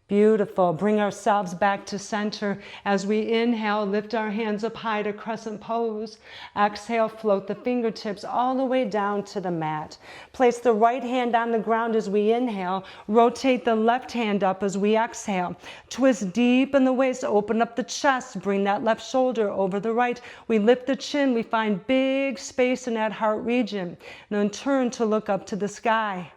Beautiful. Bring ourselves back to center. As we inhale, lift our hands up high to crescent pose. Exhale, float the fingertips all the way down to the mat. Place the right hand on the ground as we inhale. Rotate the left hand up as we exhale. Twist deep in the waist. Open up the chest. Bring that left shoulder over the right. We lift the chin. We find big space in that heart region. Then turn to look up to the sky.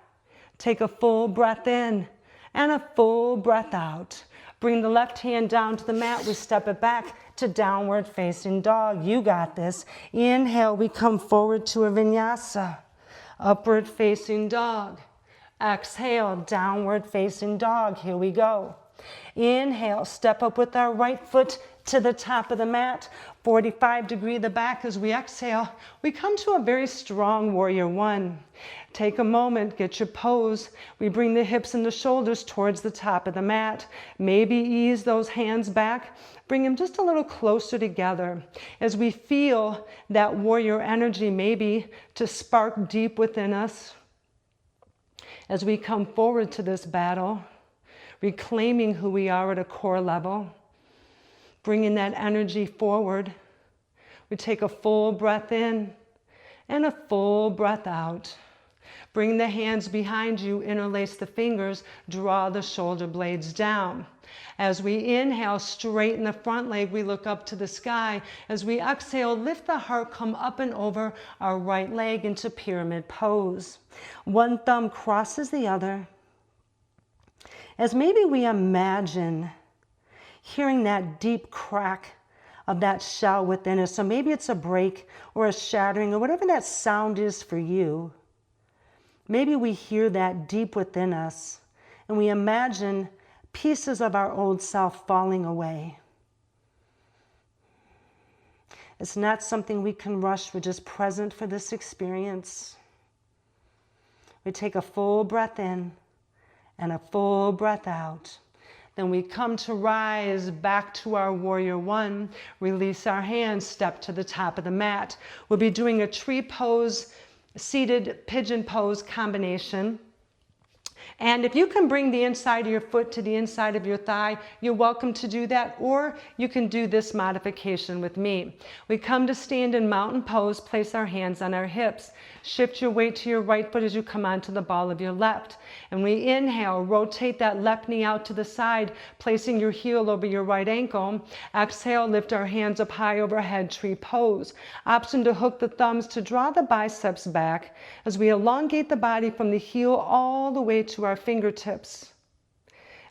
Take a full breath in. And a full breath out. Bring the left hand down to the mat. We step it back to downward facing dog. You got this. Inhale, we come forward to a vinyasa. Upward facing dog. Exhale, downward facing dog. Here we go. Inhale, step up with our right foot to the top of the mat. 45-degree the back as we exhale. We come to a very strong warrior 1. Take a moment, get your pose. We bring the hips and the shoulders towards the top of the mat. Maybe ease those hands back. Bring them just a little closer together as we feel that warrior energy maybe to spark deep within us. As we come forward to this battle, reclaiming who we are at a core level, bringing that energy forward. We take a full breath in and a full breath out. Bring the hands behind you, interlace the fingers, draw the shoulder blades down. As we inhale, straighten the front leg, we look up to the sky. As we exhale, lift the heart, come up and over our right leg into pyramid pose. One thumb crosses the other. As maybe we imagine hearing that deep crack of that shell within us. So maybe it's a break or a shattering or whatever that sound is for you. Maybe we hear that deep within us and we imagine pieces of our old self falling away. It's not something we can rush. We're just present for this experience. We take a full breath in and a full breath out. Then we come to rise back to our warrior 1. Release our hands, step to the top of the mat. We'll be doing a tree pose, seated pigeon pose combination. And if you can bring the inside of your foot to the inside of your thigh, you're welcome to do that, or you can do this modification with me. We come to stand in mountain pose, place our hands on our hips. Shift your weight to your right foot as you come onto the ball of your left. And we inhale, rotate that left knee out to the side, placing your heel over your right ankle. Exhale, lift our hands up high overhead, tree pose. Option to hook the thumbs to draw the biceps back as we elongate the body from the heel all the way to our fingertips.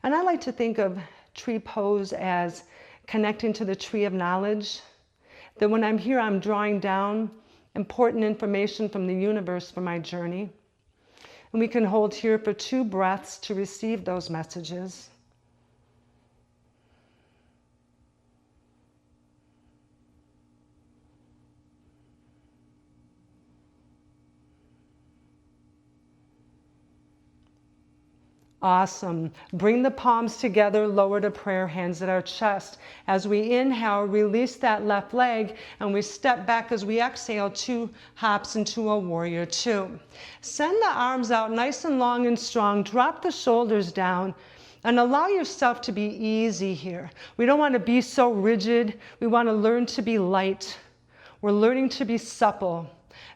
And I like to think of tree pose as connecting to the tree of knowledge. That when I'm here, I'm drawing down important information from the universe for my journey. And we can hold here for 2 breaths to receive those messages. Awesome. Bring the palms together, lower to prayer, hands at our chest. As we inhale, release that left leg, and we step back as we exhale, 2 hops into a warrior 2. Send the arms out nice and long and strong. Drop the shoulders down and allow yourself to be easy here. We don't want to be so rigid. We want to learn to be light. We're learning to be supple.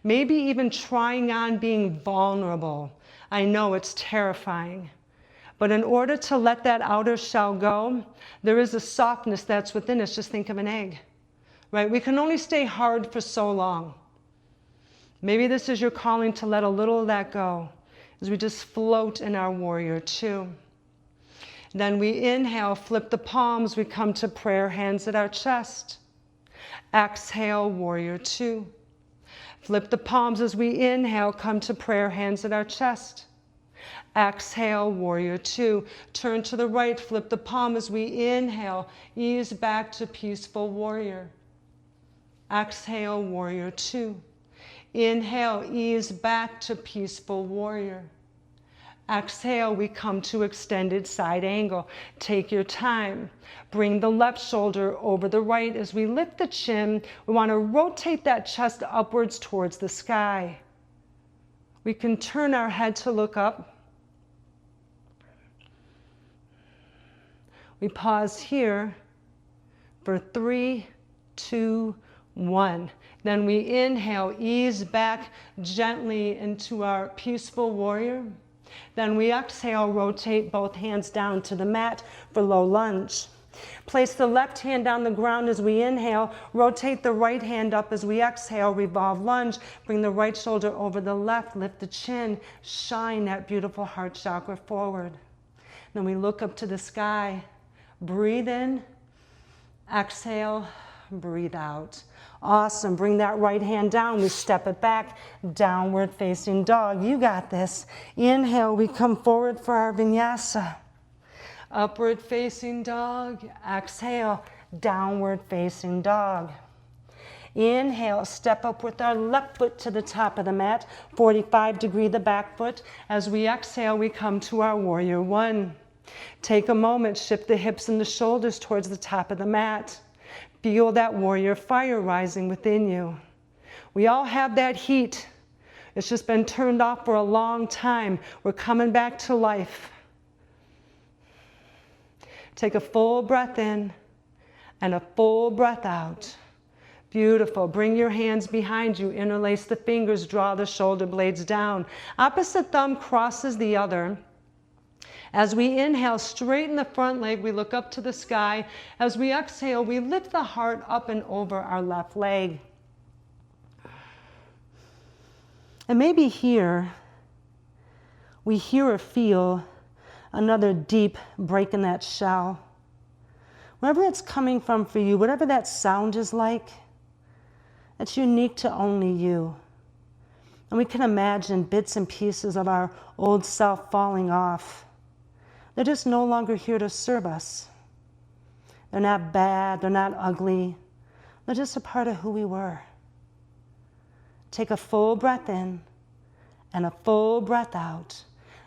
Maybe even trying on being vulnerable. I know it's terrifying. But in order to let that outer shell go, there is a softness that's within us. Just think of an egg, right? We can only stay hard for so long. Maybe this is your calling to let a little of that go as we just float in our warrior two. Then we inhale, flip the palms, we come to prayer, hands at our chest. Exhale, warrior two. Flip the palms as we inhale, come to prayer, hands at our chest. Exhale, warrior two. Turn to the right, flip the palm as we inhale, ease back to peaceful warrior. Exhale, warrior two. Inhale, ease back to peaceful warrior. Exhale, we come to extended side angle. Take your time. Bring the left shoulder over the right as we lift the chin. We want to rotate that chest upwards towards the sky. We can turn our head to look up. We pause here for 3, 2, 1. Then we inhale, ease back gently into our peaceful warrior. Then we exhale, rotate both hands down to the mat for low lunge. Place the left hand on the ground as we inhale, rotate the right hand up as we exhale, revolve lunge, bring the right shoulder over the left, lift the chin, shine that beautiful heart chakra forward. Then we look up to the sky, breathe in, exhale, breathe out. Awesome. Bring that right hand down. We step it back. Downward facing dog. You got this. Inhale, we come forward for our vinyasa. Upward facing dog. Exhale, downward facing dog. Inhale, step up with our left foot to the top of the mat. 45-degree the back foot. As we exhale, we come to our warrior one. Take a moment, shift the hips and the shoulders towards the top of the mat. Feel that warrior fire rising within you. We all have that heat. It's just been turned off for a long time. We're coming back to life. Take a full breath in and a full breath out. Beautiful. Bring your hands behind you. Interlace the fingers. Draw the shoulder blades down. Opposite thumb crosses the other. As we inhale, straighten the front leg, we look up to the sky. As we exhale, we lift the heart up and over our left leg. And maybe here, we hear or feel another deep break in that shell. Wherever it's coming from for you, whatever that sound is like, it's unique to only you. And we can imagine bits and pieces of our old self falling off. They're just no longer here to serve us. They're not bad, they're not ugly. They're just a part of who we were. Take a full breath in and a full breath out.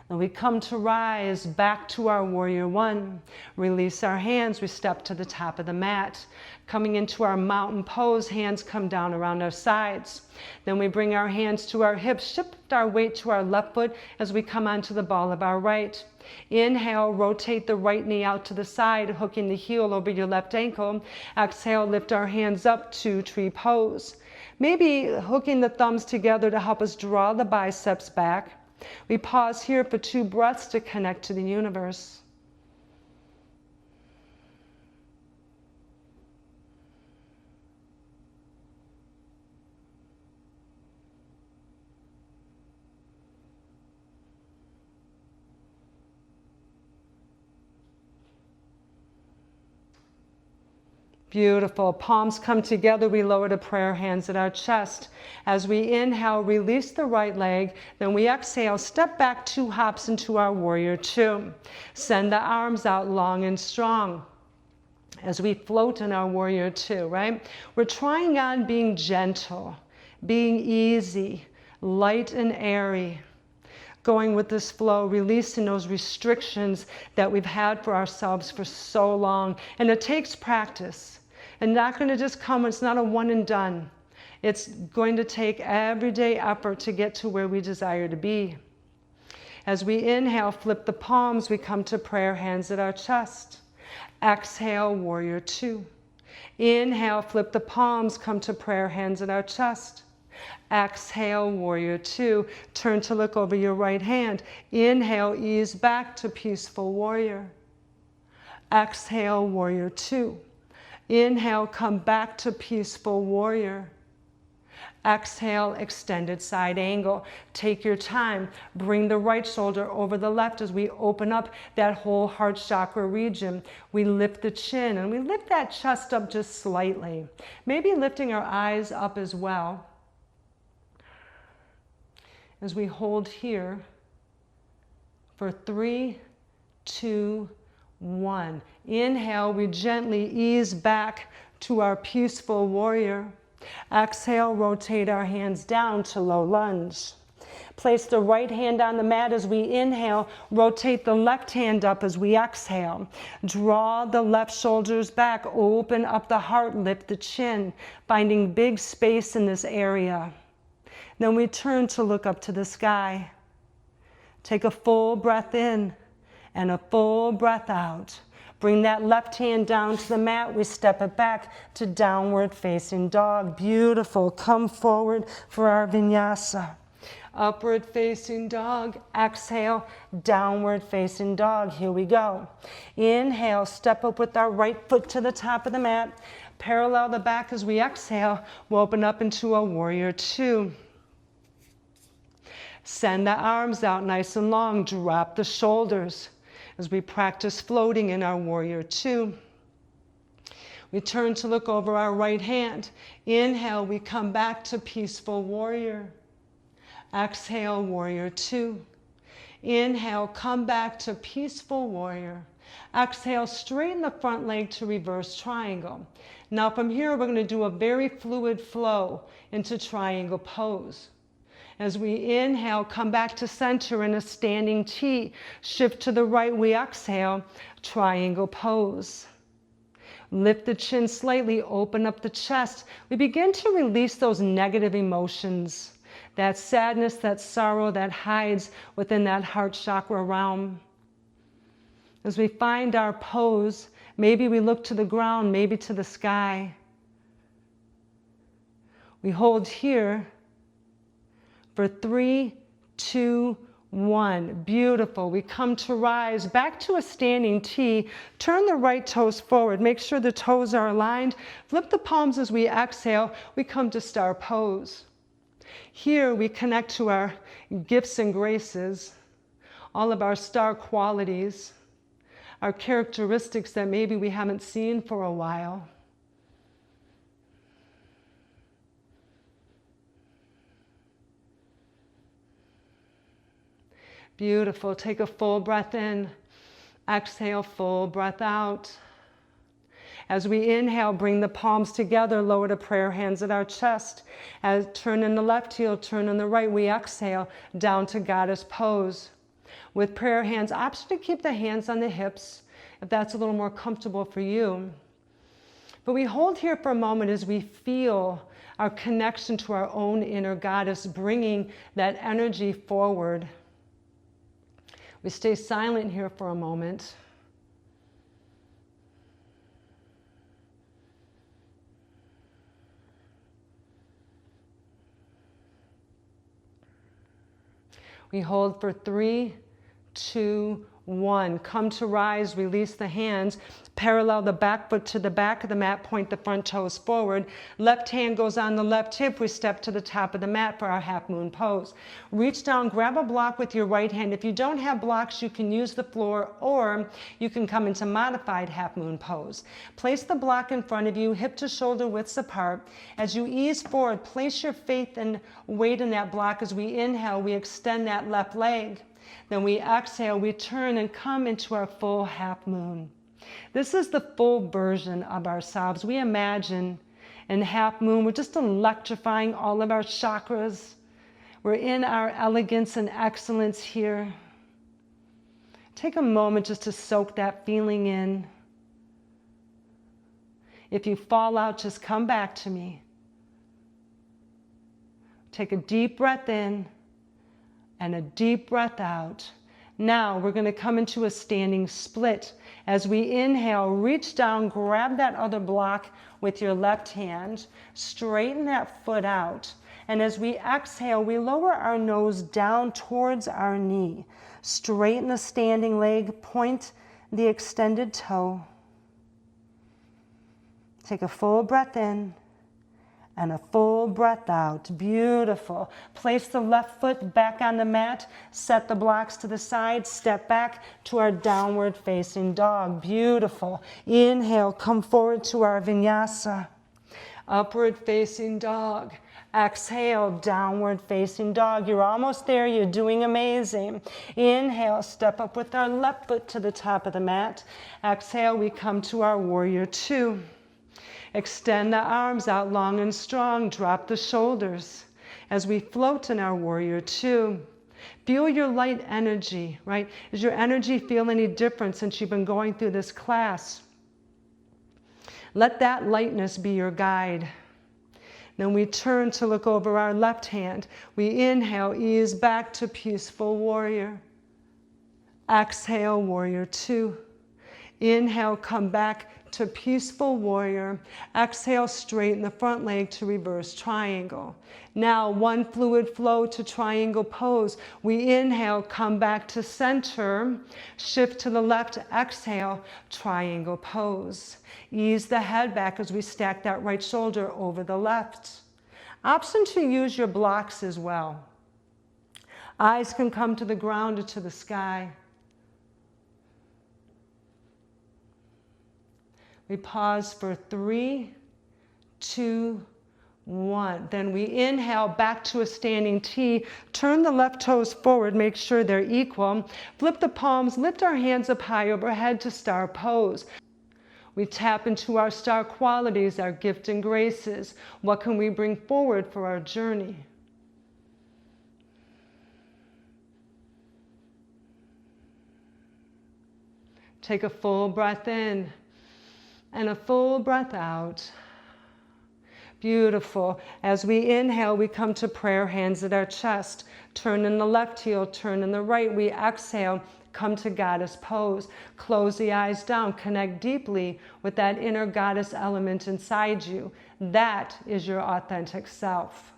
And we come to rise back to our warrior one. Release our hands, we step to the top of the mat. Coming into our mountain pose, hands come down around our sides. Then we bring our hands to our hips, shift our weight to our left foot as we come onto the ball of our right. Inhale, rotate the right knee out to the side, hooking the heel over your left ankle. Exhale, lift our hands up to tree pose. Maybe hooking the thumbs together to help us draw the biceps back. We pause here for 2 breaths to connect to the universe. Beautiful. Palms come together. We lower to prayer, hands at our chest. As we inhale, release the right leg. Then we exhale, step back 2 hops into our warrior two. Send the arms out long and strong as we float in our warrior two, right? We're trying on being gentle, being easy, light and airy. Going with this flow, releasing those restrictions that we've had for ourselves for so long. And it takes practice. And not going to just come, it's not a one and done. It's going to take everyday effort to get to where we desire to be. As we inhale, flip the palms, we come to prayer, hands at our chest. Exhale, warrior two. Inhale, flip the palms, come to prayer, hands at our chest. Exhale, warrior two. Turn to look over your right hand. Inhale, ease back to peaceful warrior. Exhale, warrior two. Inhale, come back to peaceful warrior. Exhale, extended side angle. Take your time. Bring the right shoulder over the left as we open up that whole heart chakra region. We lift the chin and we lift that chest up just slightly. Maybe lifting our eyes up as well. As we hold here for 3, 2, 1. Inhale, we gently ease back to our peaceful warrior. Exhale, rotate our hands down to low lunge. Place the right hand on the mat as we inhale. Rotate the left hand up as we exhale. Draw the left shoulders back. Open up the heart. Lift the chin. Finding big space in this area. Then we turn to look up to the sky. Take a full breath in and a full breath out. Bring that left hand down to the mat. We step it back to downward facing dog. Beautiful. Come forward for our vinyasa. Upward facing dog. Exhale, downward facing dog. Here we go. Inhale, step up with our right foot to the top of the mat. Parallel the back as we exhale. We'll open up into a warrior 2. Send the arms out nice and long. Drop the shoulders as we practice floating in our warrior 2. We turn to look over our right hand. Inhale, we come back to peaceful warrior. Exhale, warrior 2. Inhale, come back to peaceful warrior. Exhale, straighten the front leg to reverse triangle. Now from here, we're going to do a very fluid flow into triangle pose. As we inhale, come back to center in a standing T. Shift to the right, we exhale, triangle pose. Lift the chin slightly, open up the chest. We begin to release those negative emotions, that sadness, that sorrow that hides within that heart chakra realm. As we find our pose, maybe we look to the ground, maybe to the sky. We hold here for 3, 2, 1. Beautiful. We come to rise back to a standing T. Turn the right toes forward. Make sure the toes are aligned. Flip the palms as we exhale. We come to star pose. Here we connect to our gifts and graces, all of our star qualities, our characteristics that maybe we haven't seen for a while. Beautiful. Take a full breath in. Exhale, full breath out. As we inhale, bring the palms together, lower the prayer hands at our chest. As turn in the left heel, turn in the right, we exhale down to goddess pose. With prayer hands, option to keep the hands on the hips if that's a little more comfortable for you. But we hold here for a moment as we feel our connection to our own inner goddess, bringing that energy forward. We stay silent here for a moment. We hold for 3, 2, 1. Come to rise, release the hands. Parallel the back foot to the back of the mat, point the front toes forward. Left hand goes on the left hip. We step to the top of the mat for our half moon pose. Reach down, grab a block with your right hand. If you don't have blocks, you can use the floor or you can come into modified half moon pose. Place the block in front of you, hip to shoulder widths apart. As you ease forward, place your faith and weight in that block. As we inhale, we extend that left leg. Then we exhale, we turn and come into our full half moon. This is the full version of ourselves. We imagine in half moon, we're just electrifying all of our chakras. We're in our elegance and excellence here. Take a moment just to soak that feeling in. If you fall out, just come back to me. Take a deep breath in and a deep breath out. Now we're going to come into a standing split. As we inhale, reach down, grab that other block with your left hand, straighten that foot out. And as we exhale, we lower our nose down towards our knee. Straighten the standing leg, point the extended toe. Take a full breath in and a full breath out. Beautiful. Place the left foot back on the mat. Set the blocks to the side. Step back to our downward facing dog. Beautiful. Inhale, come forward to our vinyasa. Upward facing dog. Exhale, downward facing dog. You're almost there. You're doing amazing. Inhale, step up with our left foot to the top of the mat. Exhale, we come to our warrior two. Extend the arms out long and strong. Drop the shoulders as we float in our warrior two. Feel your light energy, right? Does your energy feel any different since you've been going through this class? Let that lightness be your guide. Then we turn to look over our left hand. We inhale, ease back to peaceful warrior. Exhale, warrior two. Inhale, come back to peaceful warrior. Exhale, straighten the front leg to reverse triangle. Now one fluid flow to triangle pose. We inhale, come back to center. Shift to the left, exhale, triangle pose. Ease the head back as we stack that right shoulder over the left. Option to use your blocks as well. Eyes can come to the ground or to the sky. We pause for 3, 2, 1. Then we inhale back to a standing T. Turn the left toes forward, make sure they're equal. Flip the palms, lift our hands up high overhead to star pose. We tap into our star qualities, our gifts and graces. What can we bring forward for our journey? Take a full breath in. And a full breath out. Beautiful. As we inhale, we come to prayer hands at our chest. Turn in the left heel, turn in the right. We exhale, come to goddess pose. Close the eyes down, connect deeply with that inner goddess element inside you. That is your authentic self.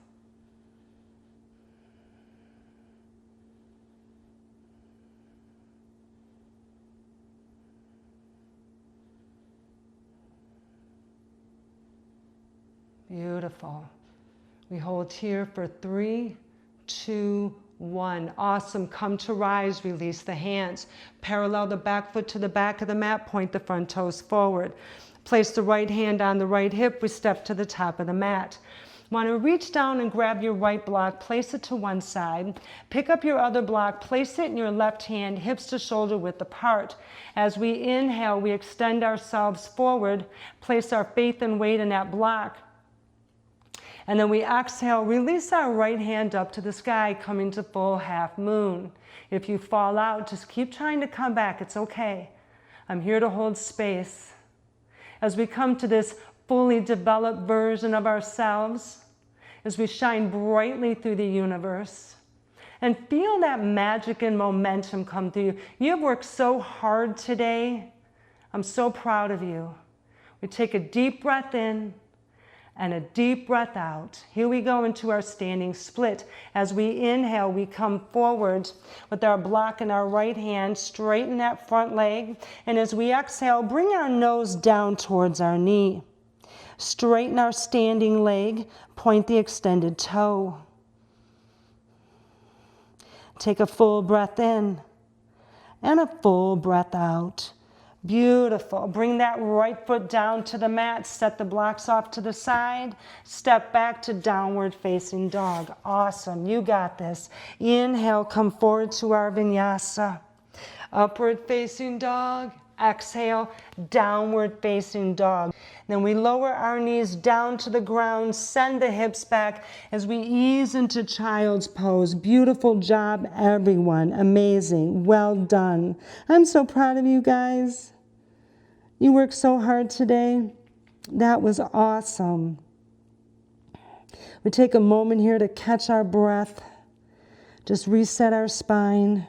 Beautiful. We hold here for 3, 2, 1. Awesome. Come to rise. Release the hands. Parallel the back foot to the back of the mat. Point the front toes forward. Place the right hand on the right hip. We step to the top of the mat. Want to reach down and grab your right block. Place it to one side. Pick up your other block. Place it in your left hand, hips to shoulder width apart. As we inhale, we extend ourselves forward. Place our faith and weight in that block. And then we exhale, release our right hand up to the sky, coming to full half moon. If you fall out, just keep trying to come back. It's okay. I'm here to hold space. As we come to this fully developed version of ourselves, as we shine brightly through the universe, and feel that magic and momentum come through you. You have worked so hard today. I'm so proud of you. We take a deep breath in and a deep breath out. Here we go into our standing split. As we inhale, we come forward with our block in our right hand, straighten that front leg. And as we exhale, bring our nose down towards our knee. Straighten our standing leg, point the extended toe. Take a full breath in and a full breath out. Beautiful. Bring that right foot down to the mat. Set the blocks off to the side. Step back to downward facing dog. Awesome. You got this. Inhale, come forward to our vinyasa. Upward facing dog. Exhale, downward facing dog. Then we lower our knees down to the ground, send the hips back as we ease into child's pose. Beautiful job, everyone. Amazing. Well done. I'm so proud of you guys. You worked so hard today. That was awesome. We take a moment here to catch our breath. Just reset our spine.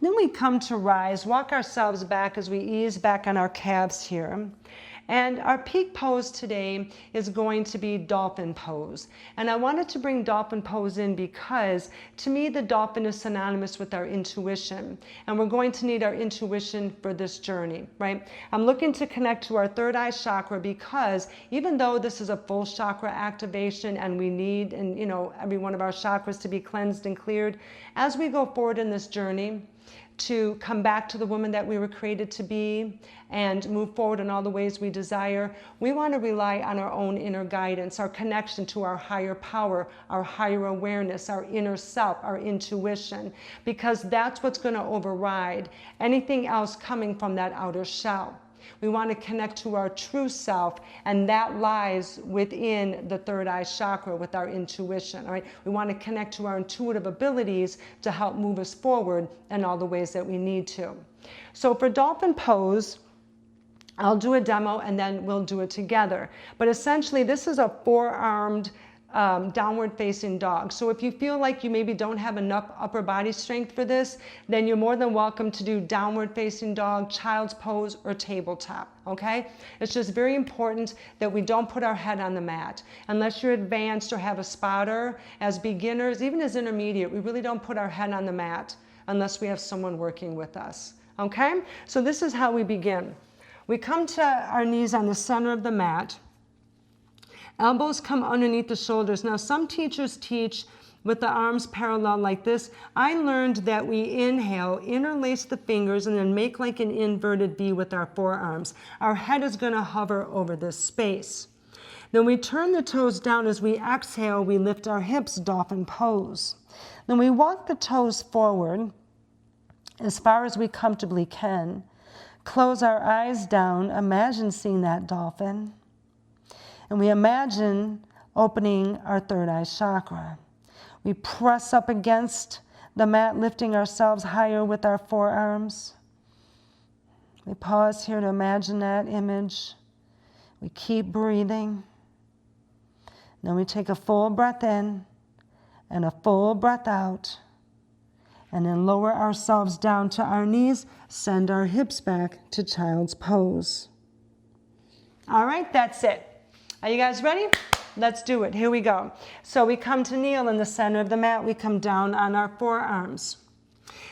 Then we come to rise, walk ourselves back as we ease back on our calves here. And our peak pose today is going to be dolphin pose. And I wanted to bring dolphin pose in because to me the dolphin is synonymous with our intuition. And we're going to need our intuition for this journey, right? I'm looking to connect to our third eye chakra because even though this is a full chakra activation and we need, and every one of our chakras to be cleansed and cleared, as we go forward in this journey, to come back to the woman that we were created to be and move forward in all the ways we desire, we want to rely on our own inner guidance, our connection to our higher power, our higher awareness, our inner self, our intuition, because that's what's going to override anything else coming from that outer shell. We want to connect to our true self, and that lies within the third eye chakra with our intuition. All right? We want to connect to our intuitive abilities to help move us forward in all the ways that we need to. So for dolphin pose, I'll do a demo and then we'll do it together. But essentially, this is a four-armed downward facing dog. So if you feel like you maybe don't have enough upper body strength for this, then you're more than welcome to do downward facing dog, child's pose, or tabletop, okay? It's just very important that we don't put our head on the mat. Unless you're advanced or have a spotter, as beginners, even as intermediate, we really don't put our head on the mat unless we have someone working with us, okay? So this is how we begin. We come to our knees on the center of the mat. Elbows come underneath the shoulders. Now, some teachers teach with the arms parallel like this. I learned that we inhale, interlace the fingers, and then make like an inverted V with our forearms. Our head is going to hover over this space. Then we turn the toes down. As we exhale, we lift our hips, dolphin pose. Then we walk the toes forward as far as we comfortably can. Close our eyes down. Imagine seeing that dolphin. And we imagine opening our third eye chakra. We press up against the mat, lifting ourselves higher with our forearms. We pause here to imagine that image. We keep breathing. Then we take a full breath in and a full breath out. And then lower ourselves down to our knees, send our hips back to child's pose. All right, that's it. Are you guys ready? Let's do it. Here we go. So we come to kneel in the center of the mat. We come down on our forearms.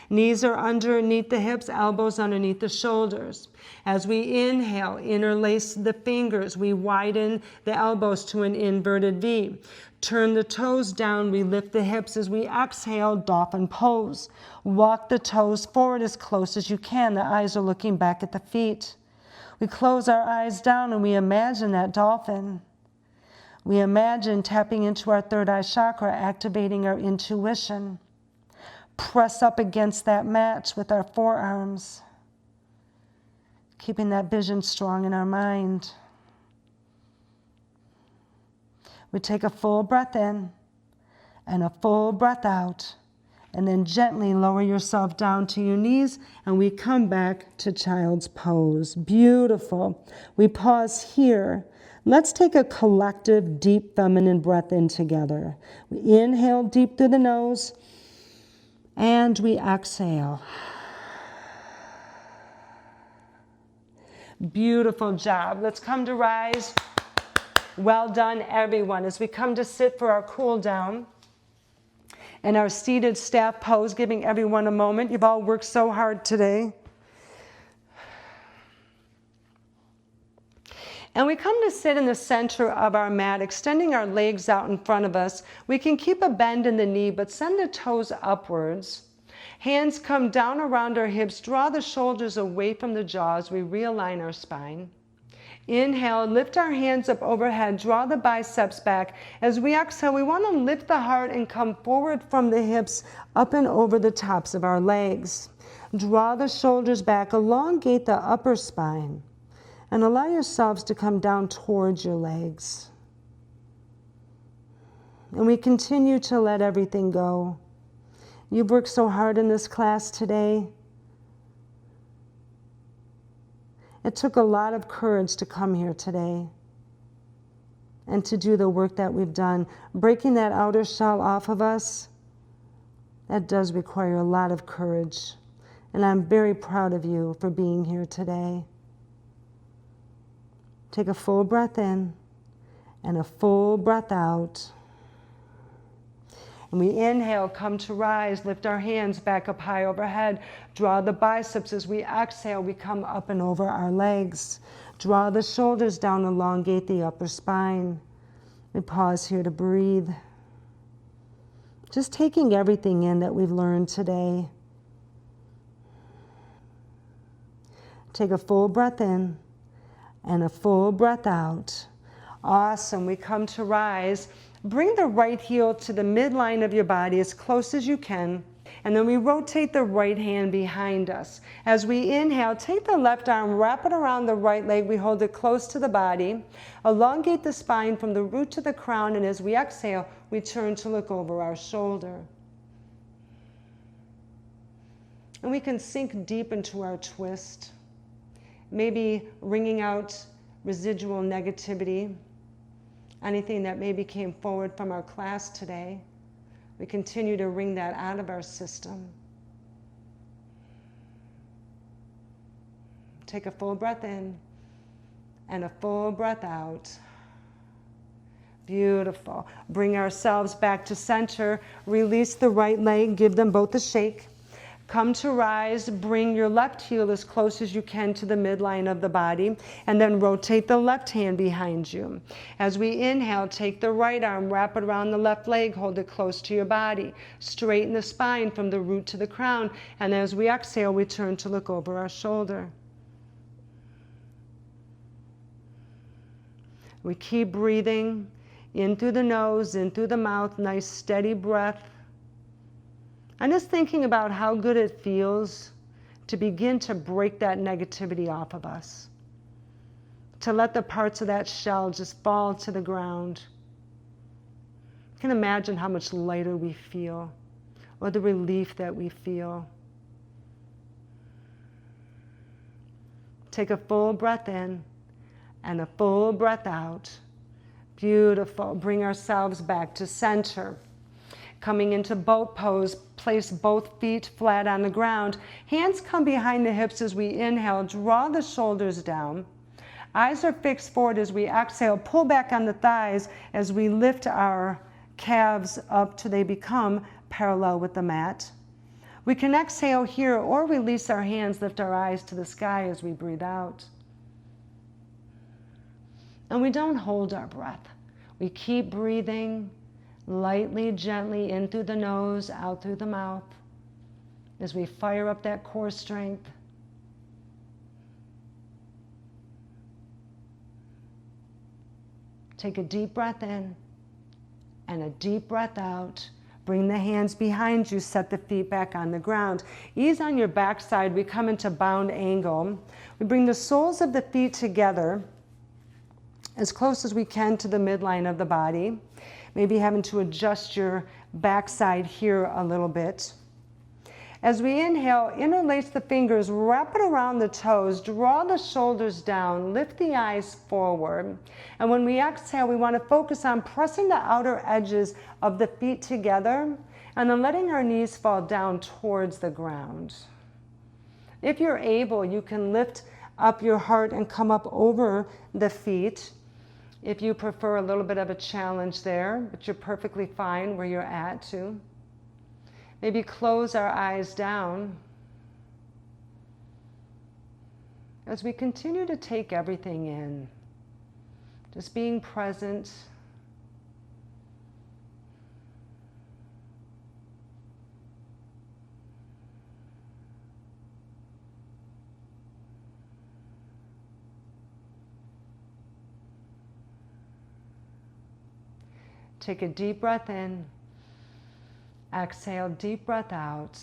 Knees are underneath the hips, elbows underneath the shoulders. As we inhale, interlace the fingers. We widen the elbows to an inverted V. Turn the toes down. We lift the hips. As we exhale, dolphin pose. Walk the toes forward as close as you can. The eyes are looking back at the feet. We close our eyes down and we imagine that dolphin. We imagine tapping into our third eye chakra, activating our intuition. Press up against that mat with our forearms, keeping that vision strong in our mind. We take a full breath in and a full breath out. And then gently lower yourself down to your knees, and we come back to child's pose. Beautiful. We pause here. Let's take a collective, deep feminine breath in together. We inhale deep through the nose, and we exhale. Beautiful job. Let's come to rise. Well done, everyone. As we come to sit for our cool down, and our seated staff pose, giving everyone a moment. You've all worked so hard today. And we come to sit in the center of our mat, extending our legs out in front of us. We can keep a bend in the knee, but send the toes upwards. Hands come down around our hips. Draw the shoulders away from the jaws. We realign our spine. Inhale, lift our hands up overhead, draw the biceps back. As we exhale, we want to lift the heart and come forward from the hips up and over the tops of our legs. Draw the shoulders back, elongate the upper spine, and allow yourselves to come down towards your legs. And we continue to let everything go. You've worked so hard in this class today. It took a lot of courage to come here today and to do the work that we've done. Breaking that outer shell off of us, that does require a lot of courage. And I'm very proud of you for being here today. Take a full breath in and a full breath out. And we inhale, come to rise, lift our hands back up high overhead. Draw the biceps. As we exhale, we come up and over our legs. Draw the shoulders down, elongate the upper spine. We pause here to breathe. Just taking everything in that we've learned today. Take a full breath in and a full breath out. Awesome. We come to rise. Bring the right heel to the midline of your body as close as you can. And then we rotate the right hand behind us. As we inhale, take the left arm, wrap it around the right leg. We hold it close to the body. Elongate the spine from the root to the crown. And as we exhale, we turn to look over our shoulder. And we can sink deep into our twist. Maybe wringing out residual negativity. Anything that maybe came forward from our class today, we continue to wring that out of our system. Take a full breath in and a full breath out. Beautiful. Bring ourselves back to center. Release the right leg. Give them both a shake. Come to rise, bring your left heel as close as you can to the midline of the body, and then rotate the left hand behind you. As we inhale, take the right arm, wrap it around the left leg, hold it close to your body. Straighten the spine from the root to the crown, and as we exhale, we turn to look over our shoulder. We keep breathing in through the nose, in through the mouth, nice steady breath. I'm just thinking about how good it feels to begin to break that negativity off of us. To let the parts of that shell just fall to the ground. You can imagine how much lighter we feel, or the relief that we feel. Take a full breath in and a full breath out. Beautiful. Bring ourselves back to center. Coming into boat pose, place both feet flat on the ground. Hands come behind the hips as we inhale. Draw the shoulders down. Eyes are fixed forward as we exhale. Pull back on the thighs as we lift our calves up till they become parallel with the mat. We can exhale here or release our hands, lift our eyes to the sky as we breathe out. And we don't hold our breath. We keep breathing. Lightly, gently, in through the nose, out through the mouth, as we fire up that core strength. Take a deep breath in and a deep breath out. Bring the hands behind you, set the feet back on the ground. Ease on your backside, we come into bound angle. We bring the soles of the feet together as close as we can to the midline of the body. Maybe having to adjust your backside here a little bit. As we inhale, interlace the fingers, wrap it around the toes, draw the shoulders down, lift the eyes forward. And when we exhale, we want to focus on pressing the outer edges of the feet together and then letting our knees fall down towards the ground. If you're able, you can lift up your heart and come up over the feet. If you prefer a little bit of a challenge there, but you're perfectly fine where you're at too. Maybe close our eyes down as we continue to take everything in. Just being present. Take a deep breath in. Exhale, deep breath out.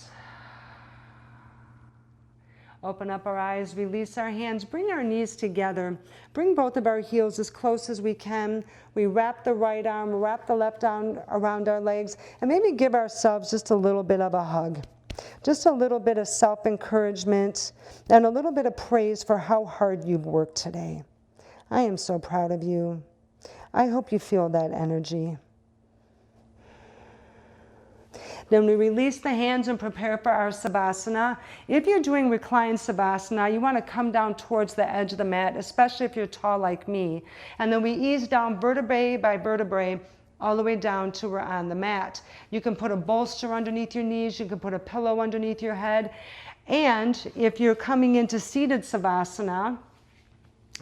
Open up our eyes, release our hands, bring our knees together. Bring both of our heels as close as we can. We wrap the right arm, wrap the left arm around our legs, and maybe give ourselves just a little bit of a hug. Just a little bit of self-encouragement and a little bit of praise for how hard you've worked today. I am so proud of you. I hope you feel that energy. Then we release the hands and prepare for our Savasana. If you're doing reclined Savasana, you want to come down towards the edge of the mat, especially if you're tall like me. And then we ease down vertebrae by vertebrae all the way down to we're on the mat. You can put a bolster underneath your knees. You can put a pillow underneath your head. And if you're coming into seated Savasana,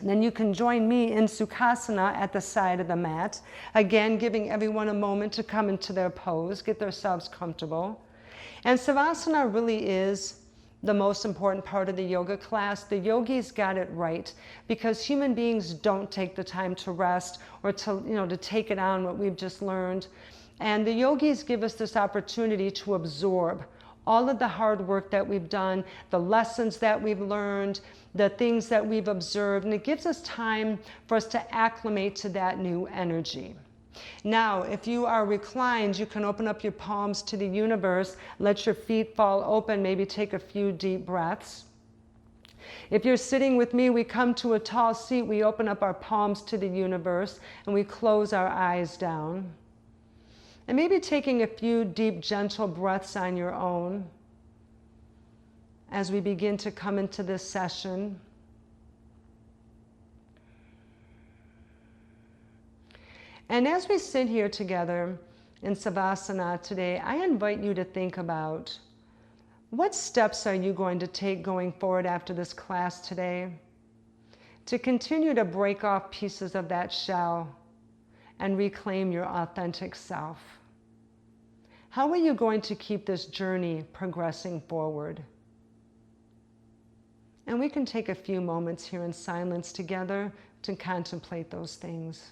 then you can join me in Sukhasana at the side of the mat. Again, giving everyone a moment to come into their pose, get themselves comfortable. And Savasana really is the most important part of the yoga class. The yogis got it right, because human beings don't take the time to rest or to take it on what we've just learned. And the yogis give us this opportunity to absorb all of the hard work that we've done, the lessons that we've learned, the things that we've observed, and it gives us time for us to acclimate to that new energy. Now, if you are reclined, you can open up your palms to the universe, let your feet fall open, maybe take a few deep breaths. If you're sitting with me, we come to a tall seat, we open up our palms to the universe, and we close our eyes down. And maybe taking a few deep, gentle breaths on your own as we begin to come into this session. And as we sit here together in Savasana today, I invite you to think about what steps are you going to take going forward after this class today to continue to break off pieces of that shell and reclaim your authentic self. How are you going to keep this journey progressing forward? And we can take a few moments here in silence together to contemplate those things.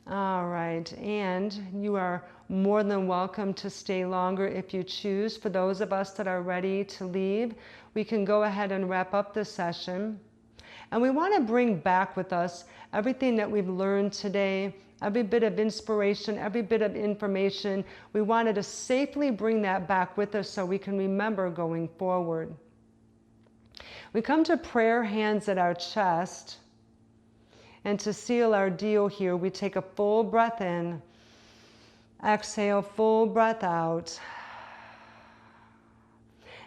All right, and you are more than welcome to stay longer if you choose. For those of us that are ready to leave, we can go ahead and wrap up this session. And we want to bring back with us everything that we've learned today, every bit of inspiration, every bit of information. We wanted to safely bring that back with us so we can remember going forward. We come to prayer hands at our chest. And to seal our deal here, we take a full breath in, exhale, full breath out.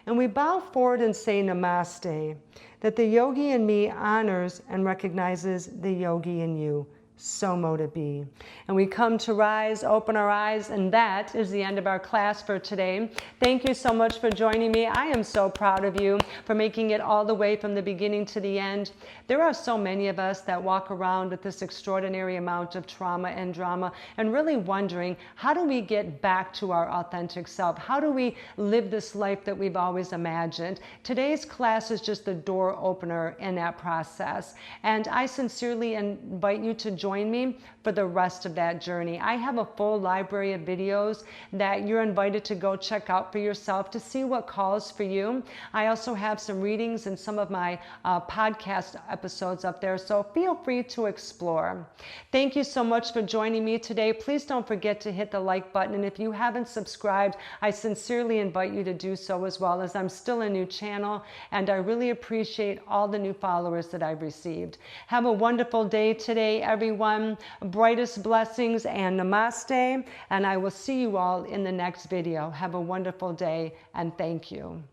And we bow forward and say Namaste, that the yogi in me honors and recognizes the yogi in you. So mote it be. And we come to rise, open our eyes, and that is the end of our class for today. Thank you so much for joining me. I am so proud of you for making it all the way from the beginning to the end. There are so many of us that walk around with this extraordinary amount of trauma and drama and really wondering, how do we get back to our authentic self? How do we live this life that we've always imagined? Today's class is just the door opener in that process. And I sincerely invite you to join me for the rest of that journey. I have a full library of videos that you're invited to go check out for yourself to see what calls for you. I also have some readings and some of my podcast episodes up there, so feel free to explore. Thank you so much for joining me today. Please don't forget to hit the like button, and if you haven't subscribed, I sincerely invite you to do so as well, as I'm still a new channel and I really appreciate all the new followers that I've received. Have a wonderful day today, everyone. everyone brightest blessings and namaste. And I will see you all in the next video. Have a wonderful day and thank you.